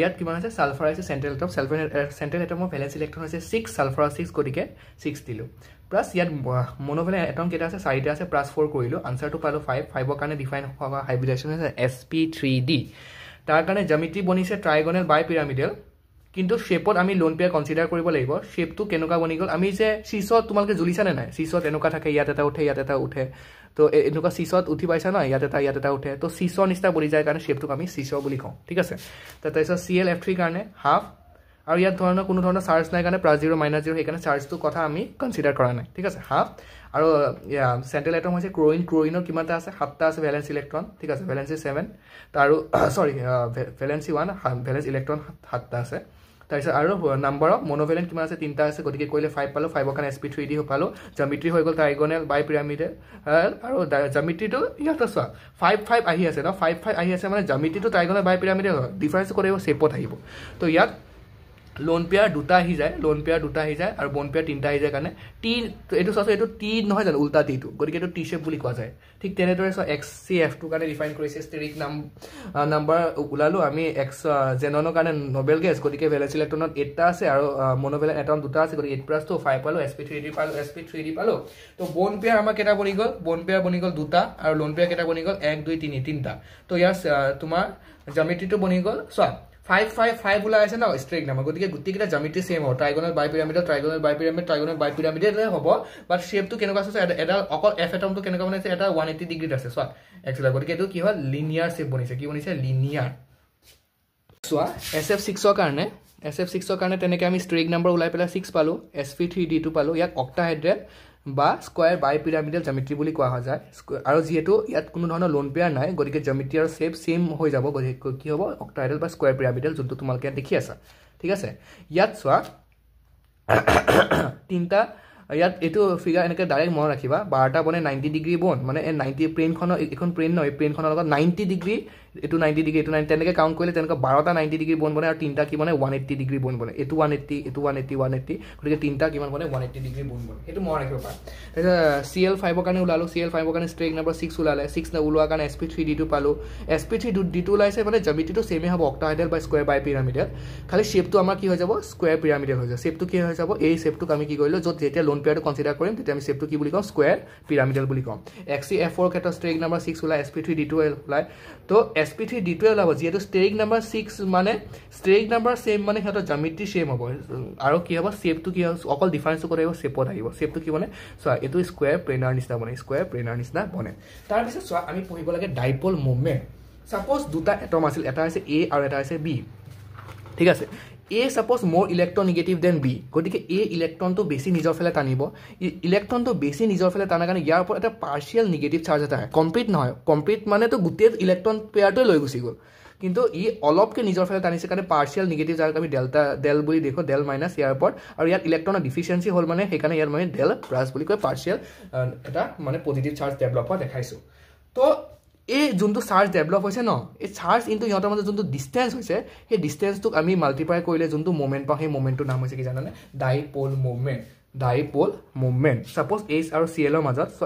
ইয়াত কিমান আছে সালফাৰ আছে সেন্ট্ৰেল এটমৰ ভ্যালেন্স ইলেক্ট্ৰন আছে 6 সালফাৰ 6 গতিকে 6 দিলো প্লাস ইয়াত মনোভেলেন্ট এটম কেইটা আছে 4টা আছে প্লাস 4 কৰিলো আনসাৰটো পালো 5 ৰ কাৰণে ডিফাইন হোৱা হাইব্ৰিডাইজেশ্যন আছে sp3d তাৰ কাৰণে জ্যামিতি বনিছে ট্ৰাইগোনেল বাই পিৰামিডেল কিন্তু শেপত আমি লোন পেয়াৰ কনসিডাৰ কৰিব লাগিব শেপটো কেনেকুৱা বনি গল আমি যে সিসত তোমালকে জুলিছা নে নাই সিসত এনেকুৱা থাকে ইয়াত এটা উঠে তো এনেকুৱা সিসত উঠি পাইছা না ইয়াত এটা উঠে তো সিসৰ নিচিনা বনি যায় কাৰণে শেপটো আমি সিস বুলি কওঁ ঠিক আছে তো তাৰপিছত ClF3 কাৰণে হাফ আৰু ইয়াত ধৰণৰ কোনো ধৰণৰ চাৰ্জ নাই কাৰণে +0 -0 সেইকাৰণে চাৰ্জটো কথা আমি কনসিডাৰ কৰা নাই ঠিক আছে হাফ আৰু সেন্ট্ৰেল এটম হৈছে ক্লোৰিনৰ কিমানটা আছে 7টা আছে ভ্যালেন্স ইলেক্ট্ৰন ঠিক আছে ভ্যালেন্সি 7 আৰু সৰি ভ্যালেন্সি 1 ভ্যালেন্স ইলেক্ট্ৰন 7টা আছে তাৰপিছত আৰু নাম্বাৰ অফ মনোভেলেন্ট কিমান আছে 3টা আছে গতিকে কইলে 5 পালো 5 ৰ কাৰণে sp3d পালো জ্যামিতি হৈ গল ট্ৰাইগোনেল বাই পিৰামিডেল আৰু জ্যামিতিটো ইয়াত আছে 5 আহি আছে ন 5 আহি আছে মানে জ্যামিতিটো ট্ৰাইগোনেল বাই পিৰামিডেল ডিফাৰেন্স কৰিব শেপত আহিব তো ইয়াত লোন পেয়াৰ দুটা আহি যায় আৰু বন পেয়াৰ তিনটা আহি যায় কাৰণে টি এটো সস এটো টি নহয় জানো উল্টা টিটো গতিকে এটো টি শেপ বুলি কোৱা যায় ঠিক তেনেদৰে XCF2 কাৰণে ডিফাইন কৰিছে ষ্টেৰিক নাম্বাৰ উলালো আমি X জেননৰ কাৰণে নোবেল গেছ গতিকে ভ্যালেন্স ইলেক্ট্ৰনত 8টা আছে আৰু মনোভেলেন্ট এটম দুটা আছে গতিকে 8 + 2 5 পালো sp3d পালো তো বন পেয়াৰ আমাৰ কেটা বনি গল বন পেয়াৰ বনি গল দুটা আৰু লোন পেয়াৰ কেটা বনি গল 1 2 3 তিনটা তো ইয়াৰ তোমাৰ জ্যামিতিটো বনি গল সো 5 ওলাই আছে না ষ্ট্ৰেক নাম্বাৰ গতিকে গুটিকেইটা জ্যামিতি সেম হ'ব ট্ৰাইগোনেল বাই পিৰামিডেল হ'ব বাট শেপটো কেনেকুৱা আছে এটা অকল এফ এটমটো কেনেকুৱা বনাইছে এটা 180 ডিগ্ৰীত আছে চোৱা একচুৱেলি গতিকে এটো কি হয় লিনিয়াৰ শেপ বনিছে কি বনিছে লিনিয়াৰ চোৱা SF6 ৰ কাৰণে তেনেকৈ আমি ষ্ট্ৰেক নাম্বাৰ ওলাই পেলাই 6 পালো sp3d2 পালো ইয়াক অক্টাহেড্ৰেল বা স্কয়াৰ বাই পিৰামিডেল জ্যামিতি বুলি কোৱা যায় আৰু যেহেতু ইয়াত কোনো ধৰণৰ লোন পেয়াৰ নাই গতিকে জ্যামিতি আৰু শেপ সেম হৈ যাব গতিকে কি হ'ব অক্টাহেড্ৰেল বা স্কয়াৰ পিৰামিডেল যোনটো তোমালোকে দেখি আছা ঠিক আছে ইয়াত চোৱা তিনটা ইয়াত এটো ফিগাৰ এনেকৈ ডাইৰেক্ট মন ৰাখিবা 12টা বনে 90 ডিগ্ৰী বন মানে 90 প্লেনখনৰ এখন প্লেন নহয় প্লেনখনৰ লগত 90 ডিগ্ৰী এইটো 90 ডিগ্ৰী এইটো 90 তেনেকৈ কাউণ্ট কৰিলে তেনেকৈ 12টা 90 ডিগ্ৰী বন বনে আৰু 3টা কি বনে 180 ডিগ্ৰী বন বনে এইটো 180 এইটো 180 180 গতিকে 3টা কিমান বনে 180 ডিগ্ৰী বন বনে সেইটো মনত ৰাখিব পাৰা তাৰপিছত CL5 কাৰণে ওলালো CL5 কাৰণে ষ্ট্ৰেক নম্বৰ 6 ওলালে 6 ওলোৱাৰ কাৰণে sp3d2 পালো sp3d2 ওলাইছে মানে জ্যামিতিটো সেমে হ'ব অক্টাহেড্ৰেল বা স্কয়াৰ বাই পিৰামিডেল খালি শেপটো আমাৰ কি হৈ যাব স্কয়াৰ পিৰামিডেল হৈ যাব শেপটো কি হৈ যাব এই শেপটোক আমি কি কৰিলো যত যেতিয়া লোন পেয়াৰটো কনসিডাৰ কৰিম তেতিয়া আমি শেপটো কি বুলি কম স্কয়াৰ পিৰামিডেল বুলি কম XCF4 ক্ষেত্ৰত ষ্ট্ৰেক নম্বৰ 6 ওলাই sp3d2 ওলাই তো sp3d2 ওলাব যেটো ষ্ট্ৰেক নম্বৰ 6 মানে ষ্ট্ৰেক নম্বৰ সেম মানে হেতৰ জ্যামিতি সেম হ'ব আৰু কি হ'ব শেপটো কি অকল ডিফাৰেন্সটো কৰিব শেপত আহিব শেপটো কি বনে সো এটো স্কয়াৰ প্লেনাৰ নিচিনা বনে স্কয়াৰ প্লেনাৰ নিচিনা বনে তাৰ পিছত সো আমি পঢ়িব লাগে ডাইপল মোমেন্ট সাপোজ দুটা এটম আছিল এটা আছে A আৰু এটা আছে B ঠিক আছে A suppose more electronegative than B গতিকে A ইলেক্ট্ৰনটো বেছি নিজৰ ফেলে টানিব ইলেক্ট্ৰনটো বেছি নিজৰ ফেলে টানাৰ কাৰণে ইয়াৰ ওপৰত এটা পাৰ্শিয়াল নেগেটিভ চাৰ্জ এটা হয় কমপ্লিট নহয় কমপ্লিট মানে তো গোটেই ইলেক্ট্ৰন পেয়াৰটো লৈ গুছি গ'ল কিন্তু ই অলপকে নিজৰ ফেলে টানিছে কাৰণে পাৰ্শিয়াল নেগেটিভ যাক আমি ডেল্টা ডেল বুলি দেখো ডেল মাইনাস ইয়াৰ ওপৰত আৰু ইয়াত ইলেক্ট্ৰনৰ ডিফিচিয়েন্সি হ'ল মানে সেইকাৰণে ইয়াৰ মানে ডেল প্লাস বুলি কয় পাৰ্শিয়াল এটা মানে পজিটিভ চাৰ্জ ডেভেলপ হোৱা দেখাইছো তো এই যোনটো চাৰ্জ ডেভেলপ হৈছে ন এই চাৰ্জ ইনটু ইহঁতৰ মাজত যোনটো ডিসটেন্স হৈছে সেই ডিসটেন্সটোক আমি মাল্টিপ্লাই কৰিলে যোনটো মোমেন্ট পাওঁ সেই মোমেন্টৰ নাম হৈছে কি জানানে ডাইপোল মোমেন্ট সাপোজ H আৰু Cl ৰ মাজত সো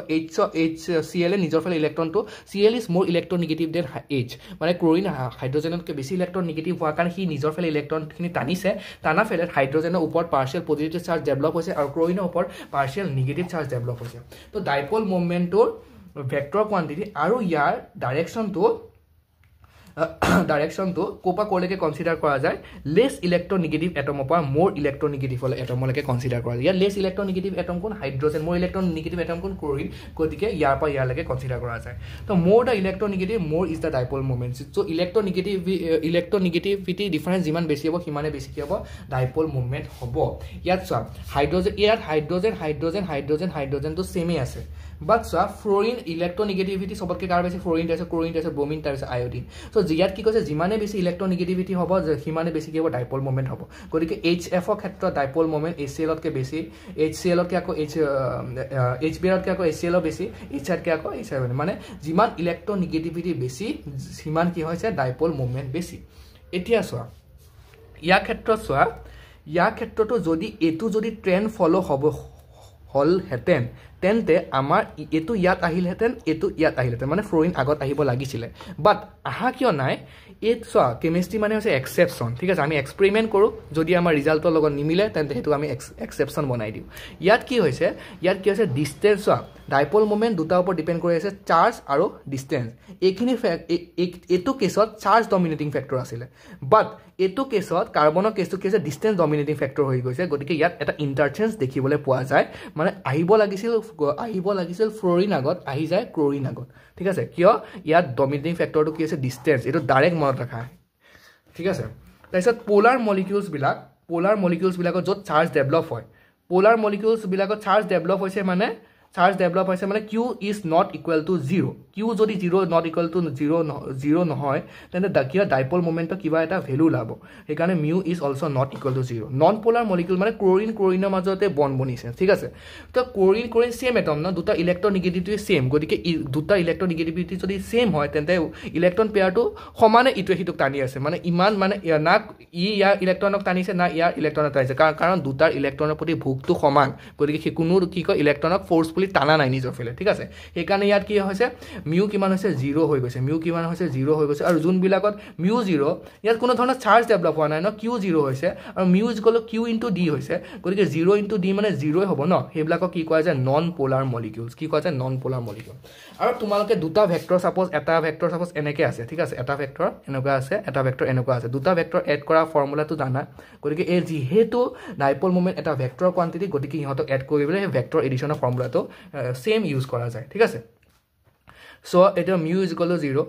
Cl নিজৰ ফালে ইলেক্ট্ৰনটো Cl is more electronegative than H মানে ক্লোৰিন হাইড্ৰোজেনতকৈ বেছি ইলেক্ট্ৰন নেগেটিভ হোৱাৰ কাৰণে সি নিজৰ ফালে ইলেক্ট্ৰনখিনি টানিছে টানা ফেলে হাইড্ৰোজেনৰ ওপৰত পাৰ্শিয়াল পজিটিভ চাৰ্জ ডেভেলপ হৈছে আৰু ক্লোৰিনৰ ওপৰত পাৰ্শিয়াল নেগেটিভ চাৰ্জ ডেভেলপ হৈছে তো ডাইপোল মোমেন্টৰ ভেক্টৰ কোৱান্টিটি আৰু ইয়াৰ ডাইৰেকশনটো কোপা কোলৈকে কনসিডাৰ কৰা যায় লেস ইলেক্ট্ৰনেগেটিভ এটমৰ পৰা মোৰ ইলেক্ট্ৰনেগেটিভ হলে এটমলৈকে কনসিডাৰ কৰা যায় ইয়াৰ লেস ইলেক্ট্ৰনেগেটিভ এটম কোন হাইড্ৰোজেন মোৰ ইলেক্ট্ৰনেগেটিভ এটম কোন ক্লোৰিন গতিকে ইয়াৰ পৰা ইয়ালৈকে কনসিডাৰ কৰা যায় তো মোৰ the electronegative more is the dipole moment so electronegativity difference যিমান বেছি হ'ব সিমানে বেছি কি হ'ব ডাইপোল মোমেন্ট হ'ব ইয়াত চোৱা হাইড্ৰোজেন তো সেমে আছে বাট চোৱা ফ্লোৰিন ইলেক্ট্ৰনেগেটিভিটি সবতকে কাৰ বেছি ফ্লোৰিন তাৰপিছত ক্লোৰিন তাৰপিছত ব্ৰোমিন তাৰপিছত আয়োডিন সো ইয়াত কি কৈছে যিমানে বেছি ইলেক্ট্ৰনেগেটিভিটি হ'ব সিমানে বেছি কি হ'ব ডাইপোল মোমেন্ট হ'ব গতিকে HF ৰ ক্ষেত্ৰত ডাইপোল মোমেন্ট HCl তকৈ বেছি HCl তকৈ আকৌ HBr তকৈ আকৌ HCl বেছি HR তকৈ আকৌ HI মানে যিমান ইলেক্ট্ৰনেগেটিভিটি বেছি সিমান কি হৈছে ডাইপোল মোমেন্ট বেছি এতিয়া চোৱা ইয়াৰ ক্ষেত্ৰতো যদি এটো যদি ট্ৰেন্ড ফলো হ'ব হল হেতেন তেন্তে আমাৰ এটো ইয়াত আহিলহেতেন এটো ইয়াত আহিলহেতেন মানে ফ্লোৰিন আগত আহিব লাগিছিলে বাট আহা কিয় নাই এট চোৱা কেমিষ্ট্ৰি মানে হৈছে এক্সেপশ্যন ঠিক আছে আমি এক্সপেৰিমেন্ট কৰো যদি আমাৰ ৰিজাল্টৰ লগত নিমিলে তেন্তে হেতু আমি এক্সেপশ্যন বনাই দিও ইয়াত কি হৈছে ডিসটেন্স চোৱা ডাইপোল মোমেন্ট দুটা ওপৰত ডিপেন্ড কৰি আছে চাৰ্জ আৰু ডিসটেন্স এইখিনি এটো কেছত চাৰ্জ ডমিনেটিং ফেক্টৰ আছিল বাট এটো কেছত কাৰ্বনৰ কেছটো কি আছে ডিসটেন্স ডমিনেটিং ফেক্টৰ হৈ গৈছে গতিকে ইয়াত এটা ইন্টাৰচেঞ্জ দেখিবলৈ পোৱা যায় মানে আহিব লাগিছিল ফ্লোৰিন আগত আহি যায় ক্লোৰিন আগত ঠিক আছে কিয় ইয়াত ডমিনেটিং ফেক্টৰটো কি আছে ডিসটেন্স এটো ডাইৰেক্ট মনত ৰাখা ঠিক আছে তাৰপিছত পোলাৰ মলিকিউলছ বিলাকত যত চাৰ্জ ডেভেলপ হয় পোলাৰ মলিকিউলছ বিলাকত চাৰ্জ ডেভেলপ হৈছে মানে Q is not equal to 0 Q যদি 0 not equal to 0 নহয় তেন্তে কিবা ডাইপোল মোমেন্টৰ কিবা এটা ভ্যালু লাভ সেইকাৰণে mu is also not equal to 0 non polar molecule মানে ক্লোৰিনৰ মাজতে বন্ড বনিছে ঠিক আছে তো ক্লোৰিন সেম এটম না দুটা ইলেক্ট্ৰনেগেটিভিটি সেম গতিকে দুটা ইলেক্ট্ৰনেগেটিভিটি যদি সেম হয় তেন্তে ইলেক্ট্ৰন পেয়াৰটো সমানে ইটো হিতুক টানি আছে মানে ইমান মানে না ইয়াৰ ইলেক্ট্ৰনক টানিছে না ইয়াৰ ইলেক্ট্ৰনক টানিছে কাৰণ দুটাৰ ইলেক্ট্ৰনৰ প্ৰতি ভোগটো সমান গতিকে কোনো কি কয় ইলেক্ট্ৰনক ফোৰ্স টানা নাই নিজৰ ফেলে ঠিক আছে সেইকাৰণে ইয়াত কি হৈছে মিউ কিমান হৈছে 0 হৈ গৈছে আৰু যোন বিলাকত মিউ 0 ইয়াত কোনো ধৰণৰ চাৰ্জ ডেভেলপ হোৱা নাই ন Q 0 হৈছে আৰু mu is equal two Q into D হৈছে গতিকে 0 ইনটু D মানে 0 হ'ব ন সেইবিলাকক কি কোৱা যায় নন পোলাৰ মলিকিউলছ আৰু তোমালোকে দুটা ভেক্টৰ সাপোজ এটা ভেক্টৰ সাপোজ এনেকৈ আছে ঠিক আছে এটা ভেক্টৰ এনেকুৱা আছে এটা ভেক্টৰ এনেকুৱা আছে দুটা ভেক্টৰ এড কৰা ফৰ্মুলাটো জানা গতিকে এই যেহেতু ডাইপোল মোমেন্ট এটা ভেক্টৰ কোৱান্টিটি গতিকে ইহঁতক এড কৰিবলৈ এই ভেক্টৰ এডিশনৰ ফৰ্মুলাটো সেম ইউজ কৰা যায় ঠিক আছে সো এটা মিউ ইজ ইকুৱেল টু 0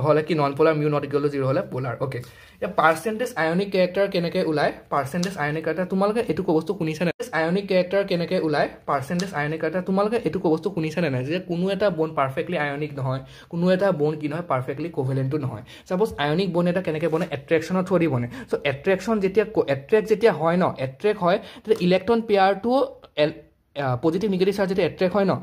হলে কি non polar mu not equal to 0 হলে পোলাৰ ওকে এ পাৰ্সেন্টেজ আয়নিক ক্যাৰেক্টাৰ কেনেকে ওলাই পাৰ্সেন্টেজ আয়নিক ক্যাৰেক্টাৰ তোমালোকে এটো বস্তু শুনিছা না আয়নিক ক্যাৰেক্টাৰ কেনেকে ওলাই পাৰ্সেন্টেজ আয়নিক ক্যাৰেক্টাৰ তোমালোকে এটো বস্তু শুনিছা না যে কোনো এটা বন্ড পাৰফেক্টলি আয়নিক নহয় কোনো এটা বন্ড কি নহয় পাৰফেক্টলি কোভেলেন্টটো নহয় সাপোজ আয়নিক বন্ড এটা কেনেকে বনে এট্ৰেকশনৰ থ্ৰু দি বনে সো এট্ৰেকশন যেতিয়া হয় ন এট্ৰেক হয় তেতিয়া ইলেক্ট্ৰন পেয়াৰটো পজিটিভ নিগেটিভ চাৰ্জ যেতিয়া এট্ৰেক্ট হয় ন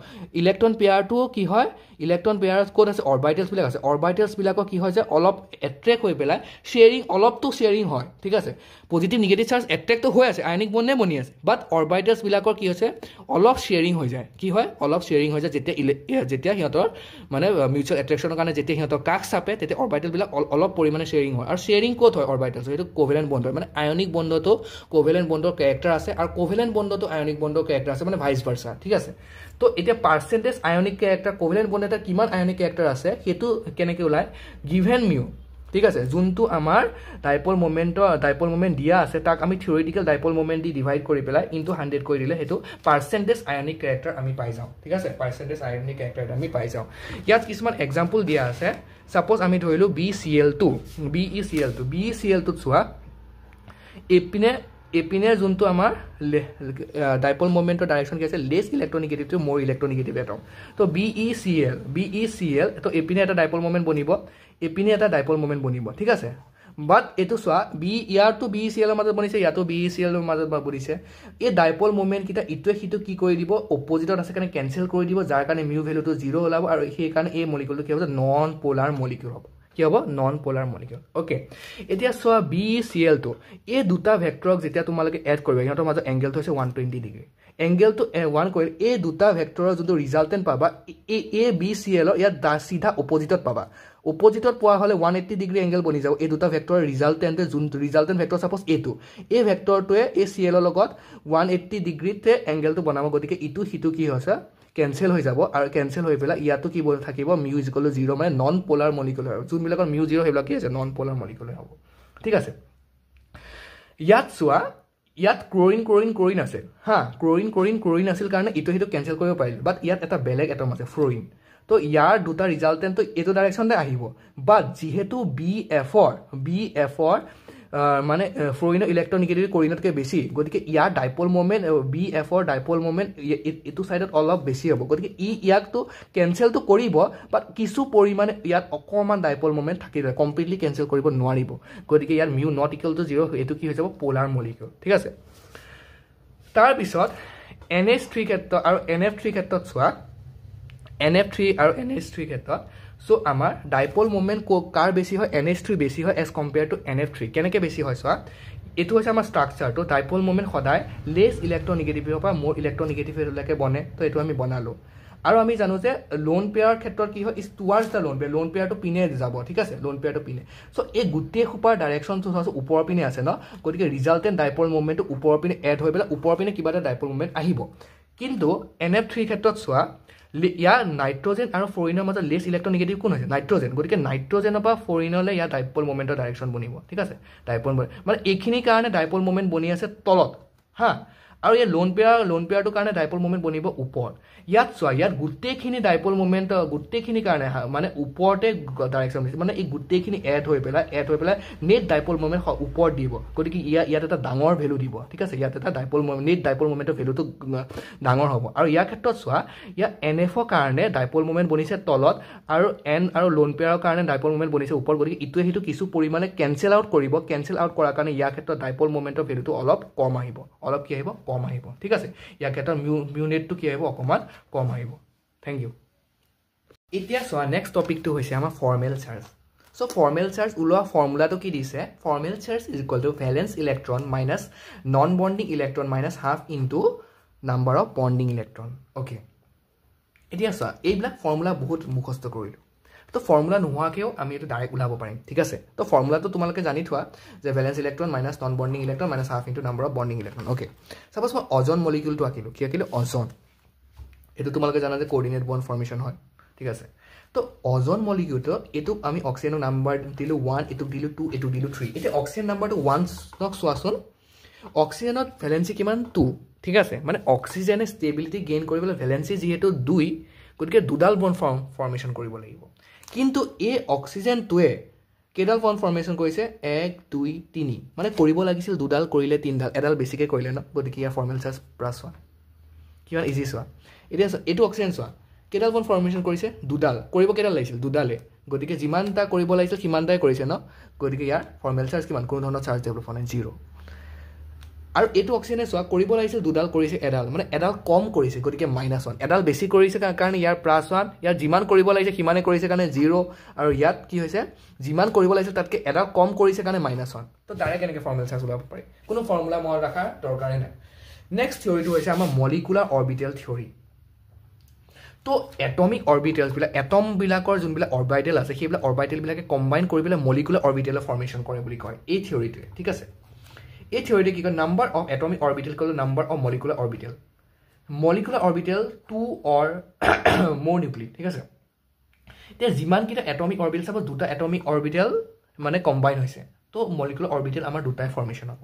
ইলেক্ট্ৰন পেয়াৰটো কি হয় ইলেক্ট্ৰন পেয়াৰ ক'ত আছে অৰবাইটেলছবিলাক আছে অৰবাইটেলছবিলাকৰ কি হয় যে অলপ এট্ৰেক্ট হৈ পেলাই শ্বেয়াৰিং অলপটো শ্বেয়াৰিং হয় ঠিক আছে পজিটিভ নিগেটিভ চাৰ্জ এট্ৰেক্টটো হৈ আছে আয়নিক বণ্ডে বনি আছে বাট অৰবাইটেলছবিলাকৰ কি হৈছে অলপ শ্বেয়াৰিং হৈ যায় কি হয় অলপ শ্বেয়াৰিং হৈ যায় যেতিয়া সিহঁতৰ মানে মিউচুৱেল এট্ৰেকশ্যনৰ কাৰণে যেতিয়া সিহঁতৰ কাষ চাপে তেতিয়া অৰবাইটেলবিলাক অলপ পৰিমাণে শ্বেয়াৰিং হয় আৰু শ্বেয়াৰিং ক'ত হয় অৰবাইটেলছ সেইটো কোভেলেণ্ট বণ্ড হয় মানে আয়নিক বণ্ডটো কোভেলেণ্ট বণ্ডৰ কেৰেক্টাৰ আছে আৰু কোভেলেণ্ট বণ্ডটো আয়নিক বণ্ডৰ কেৰেক্টাৰ আছে মানে ভাইচ ভাৰ্চা ঠিক আছে তো এতিয়া পাৰ্চেণ্টেজ আয়নিক কেৰেক্টাৰ কোভেলেণ্ট বণ্ড এটা কিমান আয়নিক কেৰেক্টাৰ আছে সেইটো কেনেকৈ ওলায় গিভেন মিউ ঠিক আছে যোনটো আমাৰ ডাইপল মোমেণ্ট দিয়া আছে তাক আমি থিয়ৰিটিকেল ডাইপল মোমেণ্ট দি ডিভাইড কৰি পেলাই ইনটু 100 কৰি দিলে সেইটো পাৰ্চেণ্টেজ আয়নিক কেৰেক্টাৰ আমি পাই যাওঁ ঠিক আছে পাৰ্চেণ্টেজ আয়নিক কেৰেক্টাৰ আমি পাই যাওঁ ইয়াত কিছুমান এক্সাম্পল দিয়া আছে সাপোজ আমি ধৰিলোঁ BeCl2 BeCl2ত চোৱা এপিনে যোনটো আমাৰ ডাইপল মোমেণ্টৰ ডাইৰেকশ্যন কি আছে লেছ ইলেক্ট্ৰনিগেটিভ টু মোৰ ইলেক্ট্ৰনিগেটিভ এটম তো BeCl তো এপিনে এটা ডাইপল মোমেণ্ট বনিব এপিনে এটা ডাইপল মোমেণ্ট বনিব ঠিক আছে বাট এইটো চোৱা ইয়াৰটো BeCl মাজত বনিছে ইয়াতো BeCl মাজত বনিছে এই ডাইপল মোমেণ্টকেইটা ইটোৱে সিটো কি কৰি দিব অপজিটত আছে কাৰণে কেঞ্চেল কৰি দিব যাৰ কাৰণে মিউ ভেলুটো 0 ওলাব আৰু সেইকাৰণে এই মলিকুলটো কি হ'ব নন পলাৰ মলিকুল হ'ব কি হ'ব নন পলাৰ মলিকুল ওকে এতিয়া চোৱা BeCl2 এই দুটা ভেক্টৰক যেতিয়া তোমালোকে এড কৰিবা ইহঁতৰ মাজত এংগেলটো হৈছে 120 ডিগ্ৰী এংগেলটো 1 কৰিলে এই দুটা ভেক্টৰৰ যোনটো ৰিজাল্টেণ্ট পাবা এই BeCl ইয়াত চিধা অপজিটত পাবা অপজিটত পোৱা হ'লে 180 ডিগ্ৰী এংগেল বনি যাব এই দুটা ভেক্টৰৰ ৰিজাল্টেণ্টে যোনটো ৰিজাল্টেণ্ট ভেক্টৰ সাপোজ এইটো এই ভেক্টৰটোৱে এই Cl লগত 180 ডিগ্ৰীতে এংগেলটো বনাব গতিকে ইটো সিটো কি হৈছে কেঞ্চেল হৈ যাব আৰু কেঞ্চেল হৈ পেলাই ইয়াতো কি থাকিব মিউ ইকুৱেল টু 0 মানে নন পলাৰ মলিকুল হয় যোনবিলাকৰ মিউ 0 সেইবিলাক কি আছে নন পলাৰ মলিকুল হ'ব ঠিক আছে ইয়াত চোৱা ইয়াত ক্লোৰিন আছে হা ক্লোৰিন আছিল কাৰণে ইটো সিটো কেঞ্চেল কৰিব পাৰিলে বাট ইয়াত এটা বেলেগ এটম আছে ফ্লোৰিন তো ইয়াৰ দুটা ৰিজাল্টেণ্টটো এইটো ডাইৰেকশ্যনতে আহিব বাট যিহেতু BFৰ মানে ফ্লোৰিনৰ ইলেক্ট্ৰনিগেটিভ ক্লোৰিনতকৈ বেছি গতিকে ইয়াৰ ডাইপল মোমেণ্ট BFৰ ডাইপল মোমেণ্ট এইটো ছাইডত অলপ বেছি হ'ব গতিকে ইয়াকতো কেঞ্চেলটো কৰিব বাট কিছু পৰিমাণে ইয়াত অকণমান ডাইপল মোমেণ্ট থাকি যায় কমপ্লিটলি কেঞ্চেল কৰিব নোৱাৰিব গতিকে ইয়াৰ মিউ নট ইকুৱেল টু 0 এইটো কি হৈ যাব পলাৰ মলিকুল ঠিক আছে তাৰপিছত NH3 ক্ষেত্ৰত আৰু NF3 ক্ষেত্ৰত চোৱা NF3 আৰু NH3 ক্ষেত্ৰত সো আমাৰ ডাইপল মোমেণ্ট কাৰ বেছি হয় NH3 বেছি হয় এজ কম্পেয়াৰ টু NF3 কেনেকৈ বেছি হয় চোৱা এইটো হৈছে আমাৰ ষ্ট্ৰাকচাৰটো ডাইপল মোমেণ্ট সদায় লেছ ইলেক্ট্ৰনিগেটিভৰ পৰা মোৰ ইলেক্ট্ৰনিগেটিভলৈকে বনে তো এইটো আমি বনালোঁ আৰু আমি জানো যে লোন পেয়াৰ ক্ষেত্ৰত কি হয় ইজ টুৱাৰ্ডছ দ্য লোন পেয়াৰটো পিনে যাব ঠিক আছে লোন পেয়াৰটো পিনে সো এই গোটেই সোপাৰ ডাইৰেকশ্যনটো হৈছে ওপৰৰ পিনে আছে ন গতিকে ৰিজাল্টেণ্ট ডাইপল মোমেণ্টটো ওপৰৰ পিনে এড হৈ পেলাই ওপৰৰ পিনে কিবা এটা ডাইপল মোমেণ্ট আহিব কিন্তু NF3 ক্ষেত্ৰত চোৱা ইয়াৰ নাইট্ৰজেন আৰু ফ্লোৰিনৰ মাজত লেছ ইলেক্ট্ৰনিগেটিভ কোন হৈছে নাইট্ৰজেন গতিকে নাইট্ৰজেনৰ পৰা ফ্লোৰিনলৈ ইয়াৰ ডাইপল মোমেণ্টৰ ডাইৰেকশ্যন বনিব ঠিক আছে ডাইপল মানে এইখিনিৰ কাৰণে ডাইপল মোমেণ্ট বনি আছে তলত হা আৰু এই লোন পেয়াৰটোৰ কাৰণে ডাইপল মোমেণ্ট বনিব ওপৰত ইয়াত চোৱা ইয়াত গোটেইখিনি ডাইপল মোমেণ্ট গোটেইখিনিৰ কাৰণে মানে ওপৰতে ডাইৰেকশ্যন দিছে মানে এই গোটেইখিনি এড হৈ পেলাই নেট ডাইপল মোমেণ্ট ওপৰত দিব গতিকে ইয়াত এটা ডাঙৰ ভেলু দিব ঠিক আছে ইয়াত এটা নেট ডাইপল মোমেণ্টৰ ভেলুটো ডাঙৰ হ'ব আৰু ইয়াৰ ক্ষেত্ৰত চোৱা ইয়াত NFৰ কাৰণে ডাইপল মোমেণ্ট বনিছে তলত আৰু N আৰু লোন পেয়াৰৰ কাৰণে ডাইপল মোমেণ্ট বনিছে ওপৰত গতিকে ইটোৱে সিটো কিছু পৰিমাণে কেঞ্চেল আউট কৰাৰ কাৰণে ইয়াৰ ক্ষেত্ৰত ডাইপল মোমেণ্টৰ ভেলুটো অলপ কম আহিব অলপ কি আহিব কম আহিব ঠিক আছে ইয়াৰ ক্ষেত্ৰত মিউ নেটটো কি আহিব অকণমান কম আহিব থেংক ইউ এতিয়া চোৱা নেক্সট টপিকটো হৈছে আমাৰ formal charge so formal charge ওলোৱা ফৰ্মুলাটো কি দিছে formal charge is equal to valence electron minus non bonding electron minus half into number of bonding electron okay এতিয়া চোৱা এইবিলাক ফৰ্মুলা বহুত মুখস্থ কৰিলোঁ তো ফৰ্মুলা নোহোৱাকৈও আমি এইটো ডাইৰেক্ট ওলাব পাৰিম ঠিক আছে তো ফৰ্মুলাটো তোমালোকে জানি থোৱা যে valence electron minus non bonding electron minus half into number of bonding electron okay suppose মই অজন মলিকুলটো আঁকিলোঁ কি আঁকিলোঁ অজন এইটো তোমালোকে জানা যে কোঅৰ্ডিনেট বণ্ড ফৰ্মেশ্যন হয় ঠিক আছে তো অজন মলিকুলটো এইটোক আমি অক্সিজেনৰ নাম্বাৰ দিলোঁ 1 এইটোক দিলোঁ 2 এইটোক দিলোঁ 3 এতিয়া অক্সিজেন নাম্বাৰটো 1 চোৱাচোন অক্সিজেনত ভেলেন্সি কিমান 2 ঠিক আছে মানে অক্সিজেনে ষ্টেবিলিটি গেইন কৰিবলৈ ভেলেন্সি যিহেতু 2 গতিকে দুডাল বণ্ড ফৰ্মেশ্যন কৰিব লাগিব কিন্তু এই অক্সিজেনটোৱে কেইডাল বণ্ড ফৰ্মেশ্যন কৰিছে 1 2 3 মানে কৰিব লাগিছিল দুডাল কৰিলে তিনিডাল এডাল বেছিকৈ কৰিলে ন গতিকে ইয়াৰ ফৰ্মেল চাৰ্জ +1 কিমান ইজি চোৱা এতিয়া এইটো অক্সিজেন চোৱা কেইডাল বণ্ড ফৰ্মেশ্যন কৰিছে দুডাল কৰিব কেইডাল লাগিছিল দুডালে গতিকে যিমানটা কৰিব লাগিছিল সিমানটাই কৰিছে ন গতিকে ইয়াৰ ফৰ্মেল চাৰ্জ কিমান কোনো ধৰণৰ চাৰ্জ ডেভেলপ হোৱা নাই 0 আৰু এইটো অক্সিজেনে চোৱা কৰিব লাগিছিল দুডাল কৰিছে এডাল মানে এডাল কম কৰিছে গতিকে -1 এডাল বেছি কৰিছে কাৰণে ইয়াৰ +1 ইয়াৰ যিমান কৰিব লাগিছে সিমানে কৰিছে কাৰণে 0 আৰু ইয়াত কি হৈছে যিমান কৰিব লাগিছিল তাতকে এডাল কম কৰিছে কাৰণে -1 তো ডাইৰেক্ট এনেকৈ ফৰ্মুলা চাই ওলাব পাৰি কোনো ফৰ্মুলা মনত ৰাখাৰ দৰকাৰেই নাই নেক্সট থিওৰিটো হৈছে আমাৰ মলিকুলাৰ অৰবিটেল থিওৰি তো এটমিক অৰবিটেলছ বিলাক এটম বিলাকৰ যোনবিলাক অৰবিটেল আছে সেইবিলাক অৰবিটেল বিলাকে কম্বাইন কৰি পেলাই মলিকুলাৰ অৰবিটেলৰ ফৰ্মেশ্যন কৰে বুলি কয় এই থিওৰিটোৱে ঠিক আছে এই থিওৰিটো কি কয় number of atomic orbital call number of molecular orbital 2 অৰ মোৰ নিউক্লিড ঠিক আছে এতিয়া যিমানকেইটা এটমিক অৰবিটেল চাব দুটা এটমিক অৰবিটেল মানে কম্বাইন হৈছে তো মলিকুলাৰ অৰবিটেল আমাৰ দুটাই ফৰ্মেশ্যন হ'ব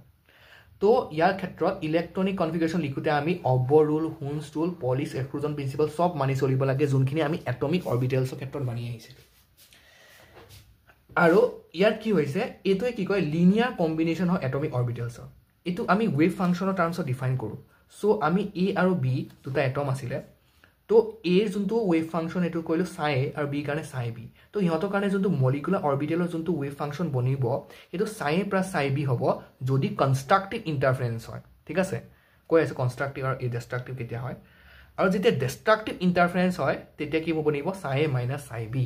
তো ইয়াৰ ক্ষেত্ৰত ইলেক্ট্ৰনিক কনফিগাৰেশ্যন লিখোঁতে আমি Aufbau rule Hund's rule Pauli's exclusion principle সব মানি চলিব লাগে যোনখিনি আমি এটমিক অৰবিটেলছৰ ক্ষেত্ৰত মানি আহিছিলোঁ আৰু ইয়াত কি হৈছে এইটোৱে কি কয় লিনিয়াৰ কম্বিনেশ্যন হয় এটমিক অৰবিটেলছৰ এইটো আমি ৱেভ ফাংচনৰ টাৰ্মছত ডিফাইন কৰোঁ চ' আমি এ আৰু বি দুটা এটম আছিলে তো এৰ যোনটো ৱেভ ফাংচন এইটো কৰিলোঁ চাই এ আৰু বিৰ কাৰণে চাই বি তো ইহঁতৰ কাৰণে যোনটো মলিকুলাৰ অৰবিটেলৰ যোনটো ৱেভ ফাংচন বনিব সেইটো চাই এ প্লাছ চাই বি হ'ব যদি কনষ্ট্ৰাক্টিভ ইণ্টাৰফাৰেঞ্চ হয় ঠিক আছে কৈ আছে কনষ্ট্ৰাক্টিভ আৰু এই ডিষ্ট্ৰাক্টিভ কেতিয়া হয় আৰু যেতিয়া ডিষ্ট্ৰাক্টিভ ইণ্টাৰফাৰেঞ্চ হয় তেতিয়া কি বনিব চাই এ মাইনাছ চাই বি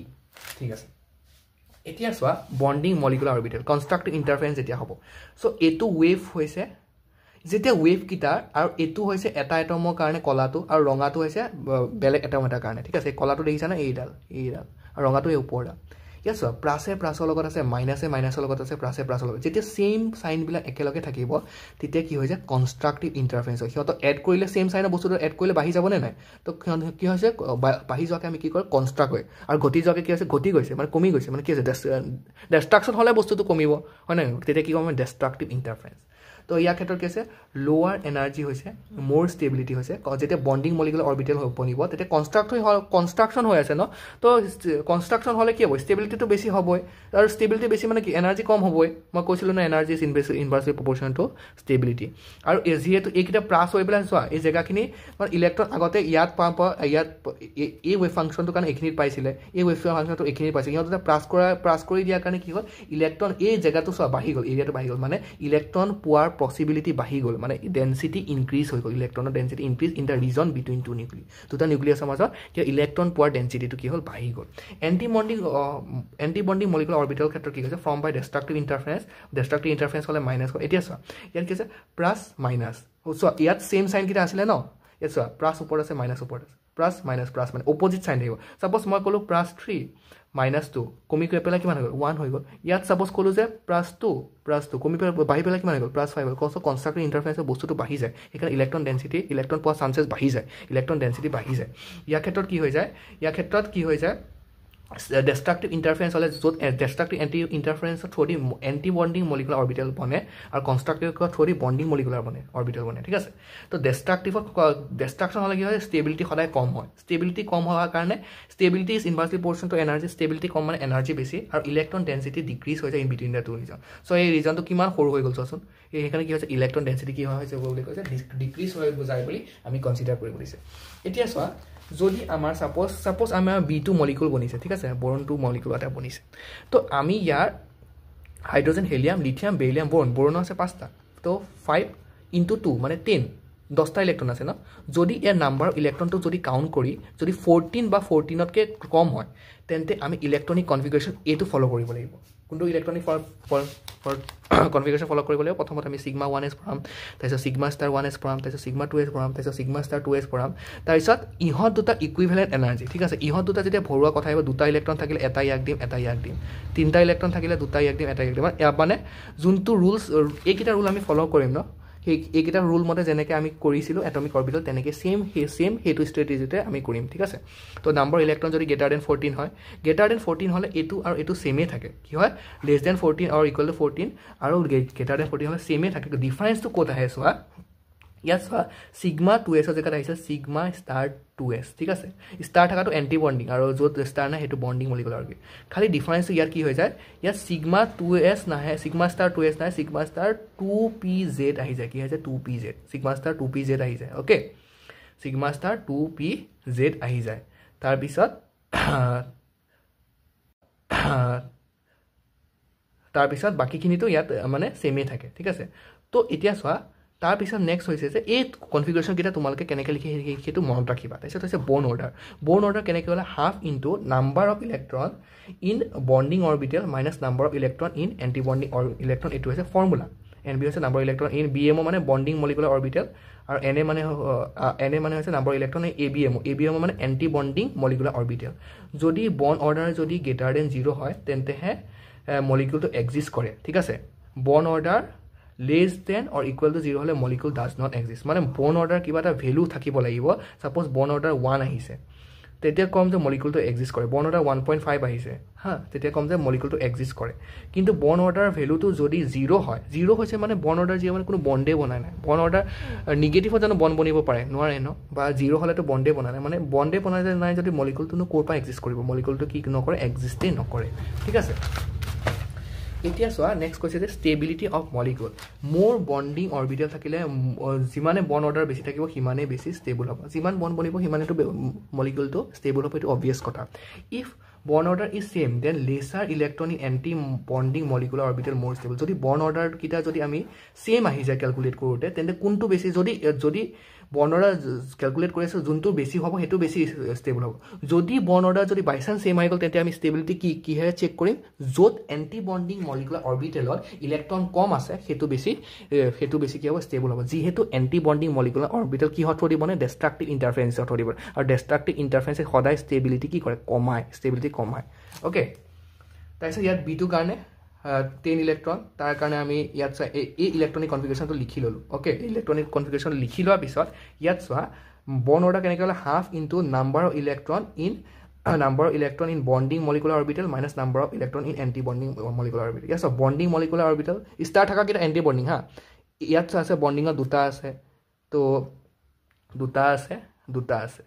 ঠিক আছে এতিয়া চোৱা বন্ডিং মলিকুলাৰ অৰবিটেল কনষ্ট্ৰাক্টিভ ইণ্টাৰফাৰেঞ্চ যেতিয়া হ'ব চ' এইটো ৱেভ হৈছে যেতিয়া ৱেভ কিটাৰ আৰু এইটো হৈছে এটা এটমৰ কাৰণে কলাটো আৰু ৰঙাটো হৈছে বেলেগ এটম এটাৰ কাৰণে ঠিক আছে কলাটো দেখিছানে এইডাল আৰু ৰঙাটো এই ওপৰডাল ইয়াত চোৱা প্লাছে প্লাছৰ লগত আছে মাইনাছে মাইনাছৰ লগত আছে প্লাছে প্লাছৰ লগত যেতিয়া ছেইম চাইনবিলাক একেলগে থাকিব তেতিয়া কি হৈ যায় কনষ্ট্ৰাক্টিভ ইণ্টাৰফাৰেঞ্চ হয় সিহঁতক এড কৰিলে ছেইম চাইনৰ বস্তুটো এড কৰিলে বাঢ়ি যাবনে নাই তো কি হৈছে বাঢ়ি যোৱাকৈ আমি কি কৰোঁ কনষ্ট্ৰাক্ট হয় আৰু ঘটি যোৱাকৈ কি হৈছে ঘটি গৈছে মানে কমি গৈছে মানে কি হৈছে ডিষ্ট্ৰাকশ্যন হ'লে বস্তুটো কমিব হয় নাই তেতিয়া কি ক'ম আমি ডিষ্ট্ৰাক্টিভ ইণ্টাৰফাৰেঞ্চ তো ইয়াৰ ক্ষেত্ৰত কি আছে লোৱাৰ এনাৰ্জি হৈছে মোৰ ষ্টেবিলিটি হৈছে যেতিয়া বন্ডিং মলিকুলাৰ অৰবিটেল বনিব তেতিয়া কনষ্ট্ৰাকশ্যন হৈ আছে ন তো কনষ্ট্ৰাকশ্যন হ'লে কি হ'ব ষ্টেবিলিটিটো বেছি হ'বই আৰু ষ্টেবিলিটি বেছি মানে কি এনাৰ্জি কম হ'বই মই কৈছিলোঁ ন energy is inversely proportional to stability আৰু যিহেতু এইকেইটা প্লাছ হৈ পেলাই চোৱা এই জেগাখিনি মানে ইলেক্ট্ৰন আগতে ইয়াত ইয়াত এই ৱেভ ফাংচনটোৰ কাৰণে এইখিনিত পাইছিলে এই ৱেভ ফাংচনটো এইখিনিত পাইছিলে সিহঁতে প্লাছ কৰি দিয়াৰ কাৰণে কি হ'ল ইলেক্ট্ৰন এই জেগাটো চোৱা বাঢ়ি গ'ল এৰিয়াটো বাঢ়ি গ'ল মানে ইলেক্ট্ৰন পোৱাৰ পসিবিলিটি বাঢ়ি গ'ল মানে ডেন্সিটি ইনক্ৰিজ হৈ গ'ল ইলেক্ট্ৰনৰ density increase in the region between two nucleus দুটা নিউক্লিয়াছৰ মাজত কিয় ইলেক্ট্ৰন পোৱাৰ ডেন্সিটিটো কি হ'ল বাঢ়ি গ'ল এণ্টি বন্ডিং মলিকুলাৰ অৰবিটেলৰ ক্ষেত্ৰত কি হৈছে ফৰ্ম বাই ডিষ্ট্ৰাক্টিভ ইণ্টাৰফাৰেঞ্চ হ'লে মাইনাছ হয় এতিয়া চোৱা ইয়াত কি আছে প্লাছ মাইনাছ চোৱা ইয়াত ছেইম চাইনকেইটা আছিলে ন ইয়াত চোৱা প্লাছ ওপৰত আছে মাইনাছ ওপৰত আছে প্লাছ মাইনাছ মানে অপজিট চাইন থাকিব চাপ'জ মই ক'লোঁ +3 -2 কমি গৈ পেলাই কিমান হৈ গ'ল 1 হৈ গ'ল ইয়াত চাপ'জ ক'লোঁ যে +2 কমি পেলাই বাঢ়ি পেলাই কিমান হৈ গ'ল +5 হ'ল কনষ্ট্ৰাক্টিভ ইণ্টাৰফাৰেঞ্চৰ বস্তুটো বাঢ়ি যায় সেইকাৰণে ইলেক্ট্ৰন পোৱাৰ চান্সেছ বাঢ়ি যায় ইলেক্ট্ৰন ডেন্সিটি বাঢ়ি যায় ইয়াৰ ক্ষেত্ৰত কি হৈ যায় ডিষ্ট্ৰাক্টিভ ইণ্টাৰফাৰেঞ্চ হ'লে য'ত ডিষ্ট্ৰাক্টিভ ইণ্টাৰফাৰেঞ্চৰ থ্ৰু দি এণ্টি বন্ডিং মলিকুলাৰ অৰবিটেল বনে আৰু কনষ্ট্ৰাক্টিভ থ্ৰু দি বন্ডিং মলিকুলাৰ অৰবিটেল বনে ঠিক আছে তো ডিষ্ট্ৰাকশ্যন হ'লে কি হয় ষ্টেবিলিটি সদায় কম হয় ষ্টেবিলিটি কম হোৱাৰ কাৰণে stability is inversely proportion to energy stability কম মানে এনাৰ্জি বেছি আৰু ইলেক্ট্ৰন ডেন্সিটি ডিক্ৰিজ হৈ যায় in between the two region so' এই ৰিজনটো কিমান সৰু হৈ গ'ল চোৱাচোন সেইকাৰণে কি হৈছে ইলেক্ট্ৰন ডেন্সিটি কি হৈছে বুলি কৈছে ডিক্ৰিজ হৈ যায় বুলি আমি কনচিডাৰ কৰিব দিছে এতিয়া চোৱা যদি আমাৰ ছাপ'জ আমাৰ B2 মলিকুল বনিছে ঠিক আছে বৰন 2 মলিকুল এটা বনিছে তো আমি ইয়াৰ হাইড্ৰজেন হেলিয়াম লিথিয়াম বেৰিলিয়াম বৰন আছে 5টা তো 5 × 2 মানে 10টা ইলেক্ট্ৰন আছে ন যদি ইয়াৰ নাম্বাৰ ইলেক্ট্ৰনটো যদি কাউণ্ট কৰি যদি 14 বা 14তকৈ কম হয় তেন্তে আমি ইলেক্ট্ৰনিক কনফিগাৰেশ্যন এইটো ফ'ল' কৰিব লাগিব কোনটো ইলেক্ট্ৰনিক কনফিগাৰেশ্যন ফ'ল' কৰিব লাগিব প্ৰথমত আমি σ1s পঢ়াম তাৰপিছত σ*1s পঢ়াম তাৰপিছত σ2s পঢ়াম তাৰপিছত σ*2s পঢ়াম তাৰপিছত ইহঁত দুটা ইকুইভেলেণ্ট এনাৰ্জি ঠিক আছে ইহঁত দুটা যেতিয়া ভৰোৱা কথা আহিব দুটা ইলেক্ট্ৰন থাকিলে এটা ইয়াক দিম এটা ইয়াক দিম তিনিটা ইলেক্ট্ৰন থাকিলে দুটা ইয়াক দিম এটা ইয়াক দিম মানে যোনটো ৰুলছ এইকেইটা ৰুল আমি ফ'ল' কৰিম ন এইকেইটা ৰুল মতে যেনেকৈ আমি কৰিছিলোঁ এটমিক অৰবিটেল তেনেকৈ ছেম সেইটো ষ্ট্ৰেটেজিতে আমি কৰিম ঠিক আছে তো নাম্বাৰ ইলেক্ট্ৰন যদি >14 হয় >14 হ'লে এইটো আৰু এইটো ছেমেই থাকে কি হয় <14 আৰু = 14 আৰু >14 হ'লে ছেমেই থাকে ডিফাৰেঞ্চটো ক'ত আহে চোৱা ইয়াত চোৱা σ2s জেগাত আহিছে σ*2s ঠিক আছে ষ্টাৰ থকাটো এণ্টি বন্ডিং আৰু য'ত ষ্টাৰ নাই সেইটো বন্ডিং মলিকুলাৰ অৰবিটেল খালি ডিফাৰেঞ্চটো ইয়াত কি হৈ যায় ইয়াত σ*2s নাহে σ*2s নাহে σ*2pz আহি যায় কি হৈ যায় 2pz σ*2pz আহি যায় অ'কে σ*2pz আহি যায় তাৰপিছত বাকীখিনিতো ইয়াত মানে ছেমেই থাকে ঠিক আছে তো এতিয়া চোৱা তাৰপিছত নেক্সট হৈছে যে এই কনফিগাৰেশ্যনকেইটা তোমালোকে কেনেকৈ লিখি সেইটো মনত ৰাখিবা তাৰপিছত হৈছে বন অৰ্ডাৰ কেনেকৈ হ'লে half into number of electron in bonding orbital minus number of electron in anti bonding electron এইটো হৈছে ফৰ্মুলা NB হৈছে নাম্বাৰ ইলেক্ট্ৰন ইন BMO মানে বণ্ডিং মলিকুলাৰ অৰবিটেল আৰু NA মানে হৈছে নাম্বাৰ ইলেক্ট্ৰন ABMO মানে এণ্টি বণ্ডিং মলিকুলাৰ অৰবিটেল যদি বন অৰ্ডাৰ যদি গ্ৰেটাৰ দেন 0 হয় তেন্তেহে মলিকুলটো এক্সিষ্ট কৰে ঠিক আছে bond order less than or equal to 0 হ'লে মলিকুল ডাজ নট এক্সিষ্ট মানে বন অৰ্ডাৰ কিবা এটা ভেলু থাকিব লাগিব সাপোজ বন অৰ্ডাৰ 1 আহিছে তেতিয়া কম যে মলিকুলটো এক্সিষ্ট কৰে বন অৰ্ডাৰ 1.5 আহিছে হা তেতিয়া কম যে মলিকুলটো এক্সিষ্ট কৰে কিন্তু বন অৰ্ডাৰ ভেলুটো যদি 0 হয় 0 হৈছে মানে বন অৰ্ডাৰ মানে কোনো বণ্ডে বনাই নাই বন অৰ্ডাৰ নিগেটিভত জানো বন বনিব পাৰে নোৱাৰে ন বা 0 হ'লেতো বণ্ডে বনাই নাই মানে বণ্ডে বনাই নাই যদি মলিকুলটোনো ক'ৰ পৰা এক্সিষ্ট কৰিব মলিকুলটো কি নকৰে এক্সিষ্টেই নকৰে ঠিক আছে এতিয়া চোৱা নেক্সট কৈছে যে ষ্টেবিলিটি অফ মলিকুল মোৰ বণ্ডিং অৰবিটেল থাকিলে যিমানে বন অৰ্ডাৰ বেছি থাকিব সিমানেই বেছি ষ্টেবল হ'ব যিমান বন বনিব সিমানেতো মলিকুলটো ষ্টেবল হ'ব এইটো অবভিয়াছ কথা if bond order is same then lesser electron in anti bonding molecular orbital more stable যদি বন অৰ্ডাৰকেইটা যদি আমি সেম আহি যায় কেলকুলেট কৰোঁতে তেন্তে কোনটো বেছি যদি বন অৰ্ডাৰ কেলকুলেট কৰি আছোঁ যোনটো বেছি হ'ব সেইটো বেছি ষ্টেবল হ'ব যদি বন অৰ্ডাৰ যদি বাই চান্স সেম আহি গ'ল তেন্তে আমি ষ্টেবিলিটি কিহেৰে চেক কৰিম য'ত এণ্টি বণ্ডিং মলিকুলাৰ অৰবিটেলত ইলেক্ট্ৰন কম আছে সেইটো বেছি কি হ'ব ষ্টেবল হ'ব যিহেতু এণ্টি বণ্ডিং মলিকুলাৰ অৰবিটেল কিহত থৈ দিব নে ডেষ্ট্ৰাকটিভ ইণ্টাৰফাৰেঞ্চত থৈ দিব আৰু ডেষ্ট্ৰাকটিভ ইণ্টাৰফাৰেঞ্চে সদায় ষ্টেবিলিটি কি কৰে ষ্টেবিলিটি কমায় অ'কে তাৰপিছত ইয়াত বিটোৰ কাৰণে 10 ইলেক্ট্ৰন তাৰ কাৰণে আমি ইয়াত চোৱা এই ইলেক্ট্ৰনিক কনফিগাৰেশ্যনটো লিখি ল'লোঁ অ'কে ইলেক্ট্ৰনিক কনফিগাৰেশ্যন লিখি লোৱাৰ পিছত ইয়াত চোৱা বন অৰ্ডাৰ কেনেকৈ হ'লে half into number of electron in bonding molecular orbital minus number of electron in anti bonding molecular orbital ইয়াত চোৱা বণ্ডিং মলিকুলাৰ অৰবিটেল ষ্টাৰ থকাকেইটা এণ্টি বণ্ডিং হা ইয়াত চোৱা আছে বণ্ডিঙত দুটা আছে তো দুটা আছে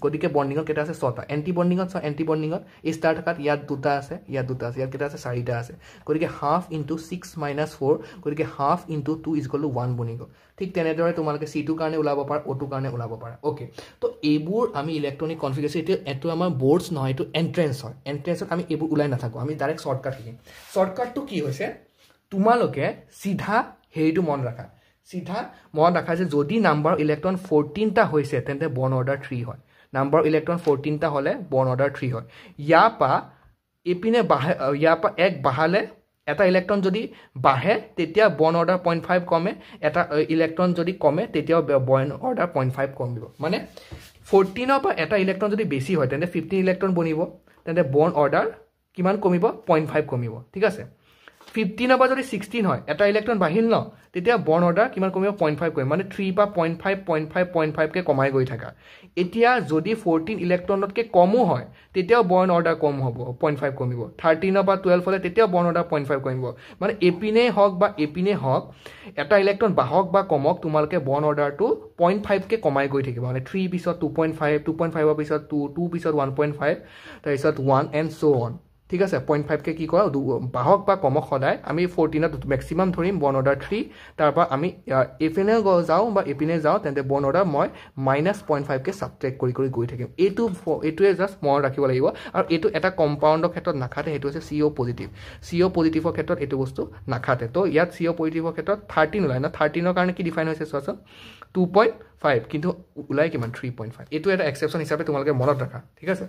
গতিকে বণ্ডিঙত কেইটা আছে 6টা এণ্টি বণ্ডিঙত চোৱা এণ্টি বণ্ডিঙত এই ষ্টাৰ থকাত ইয়াত দুটা আছে ইয়াত কেইটা আছে 4টা আছে গতিকে হাফ ইনটু 6 মাইনাছ 4 গতিকে half into 2 is equal two 1 বনি গ'ল ঠিক তেনেদৰে তোমালোকে C2 কাৰণে ওলাব পাৰা O2 কাৰণে ওলাব পাৰা অ'কে তো এইবোৰ আমি ইলেক্ট্ৰনিক কনফিগাৰেশ্যন এইটো আমাৰ বৰ্ডছ নহয় এইটো এণ্ট্ৰেঞ্চ হয় এণ্ট্ৰেঞ্চত আমি এইবোৰ ওলাই নাথাকোঁ আমি ডাইৰেক্ট শ্বৰ্টকাট শিকিম শ্বৰ্টকাটটো কি হৈছে তোমালোকে চিধা হেৰিটো মন ৰাখা যে যদি নাম্বাৰ ইলেক্ট্ৰন 14টা হৈছে তেন্তে বন অৰ্ডাৰ 3 হয় নাম্বাৰ ইলেক্ট্ৰন 14টা হ'লে বন অৰ্ডাৰ 3 হয় ইয়াৰ পৰা এক বাঢ়ালে এটা ইলেক্ট্ৰন যদি বাঢ়ে তেতিয়া বন অৰ্ডাৰ 0.5 কমে এটা ইলেক্ট্ৰন যদি কমে তেতিয়াও বন অৰ্ডাৰ 0.5 কমিব মানে 14ৰ পৰা এটা ইলেক্ট্ৰন যদি বেছি হয় তেন্তে 15 ইলেক্ট্ৰন বনিব তেন্তে বন অৰ্ডাৰ কিমান কমিব 0.5 কমিব ঠিক আছে 15ৰ পৰা যদি 16 হয় এটা ইলেক্ট্ৰন বাঢ়িল ন তেতিয়া বন অৰ্ডাৰ কিমান কমিব 0.5 কমিব মানে 3 পৰা 0.5 কে কমাই গৈ থাকা এতিয়া যদি 14 ইলেক্ট্ৰনতকৈ কমো হয় তেতিয়াও বন অৰ্ডাৰ কম হ'ব 0.5 কমিব 13ৰ পৰা 12 হ'লে তেতিয়াও বন অৰ্ডাৰ 0.5 কমিব মানে এপিনে হওক এটা ইলেক্ট্ৰন বাঢ়ক বা কমক তোমালোকে বন অৰ্ডাৰটো 0.5 কে কমাই গৈ থাকিব মানে 3 পিছত 2.5 পিছত 2 পিছত 1.5 তাৰপিছত 1 এণ্ড so on ঠিক আছে 0.5 কে কি কৰা বাহক বা কমক সদায় আমি 14ত মেক্সিমাম ধৰিম বন অৰ্ডাৰ 3 তাৰপৰা আমি এপিনে যাওঁ তেন্তে বন অৰ্ডাৰ মই -0.5 কে ছাবট্ৰেক্ট কৰি গৈ থাকিম এইটোৱে জাষ্ট মনত ৰাখিব লাগিব আৰু এইটো এটা কম্পাউণ্ডৰ ক্ষেত্ৰত নাখাতে সেইটো হৈছে CO পজিটিভৰ ক্ষেত্ৰত এইটো বস্তু নাখাতে তো ইয়াত CO পজিটিভৰ ক্ষেত্ৰত 13 ওলাই ন 13ৰ কাৰণে কি ডিফাইন হৈছে চোৱাচোন 2.5 কিন্তু ওলাই কিমান 3.5 এইটো এটা এক্সেপশ্যন হিচাপে তোমালোকে মনত ৰাখা ঠিক আছে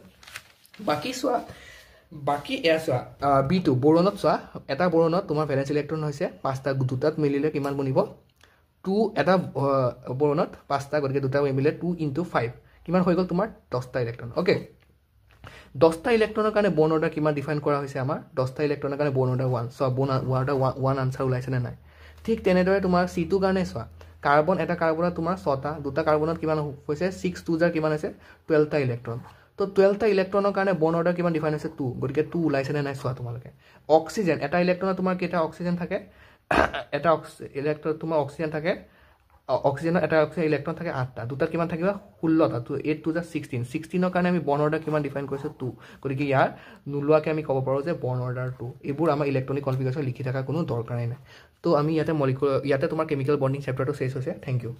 বাকি এয়া চোৱা B2 বৰণত চোৱা এটা বৰণত তোমাৰ ভেলেন্স ইলেক্ট্ৰন হৈছে 5টা দুটাত মিলিলে কিমান বনিব 2 এটা বৰণত 5টা গতিকে দুটা মিলিলে 2 × 5 কিমান হৈ গ'ল তোমাৰ 10টা ইলেক্ট্ৰন অ'কে 10টা ইলেক্ট্ৰনৰ কাৰণে বন অৰ্ডাৰ কিমান ডিফাইন কৰা হৈছে আমাৰ 10টা ইলেক্ট্ৰনৰ কাৰণে বন অৰ্ডাৰ 1 চোৱা বন অৰ্ডাৰ 1 আনচাৰ ওলাইছে নে নাই ঠিক তেনেদৰে তোমাৰ C2 কাৰণে চোৱা কাৰ্বন এটা কাৰ্বনত তোমাৰ 6টা দুটা কাৰ্বনত কিমান হৈছে 6 2 কিমান হৈছে 12টা ইলেক্ট্ৰন তো 12টা ইলেক্ট্ৰনৰ কাৰণে বন অৰ্ডাৰ কিমান ডিফাইন হৈছে 2 গতিকে 2 ওলাইছে নে নাই চোৱা তোমালোকে অক্সিজেন এটা ইলেক্ট্ৰনত তোমাৰ কেইটা অক্সিজেন থাকে এটা ইলেক্ট্ৰন তোমাৰ অক্সিজেন থাকে অক্সিজেনৰ এটা ইলেক্ট্ৰন থাকে 8টা দুটাত কিমান থাকিব 16টা তো 8 2 16ৰ কাৰণে আমি বন অৰ্ডাৰ কিমান ডিফাইন কৰিছোঁ 2 গতিকে ইয়াৰ নোলোৱাকৈ আমি ক'ব পাৰোঁ যে বন অৰ্ডাৰ 2 এইবোৰ আমাৰ ইলেক্ট্ৰনিক কনফিগাৰেশ্যন লিখি থকা কোনো দৰকাৰেই নাই তো আমি ইয়াতে তোমাৰ কেমিকেল বণ্ডিং চেপ্টাৰটো শেষ হৈছে থেংক ইউ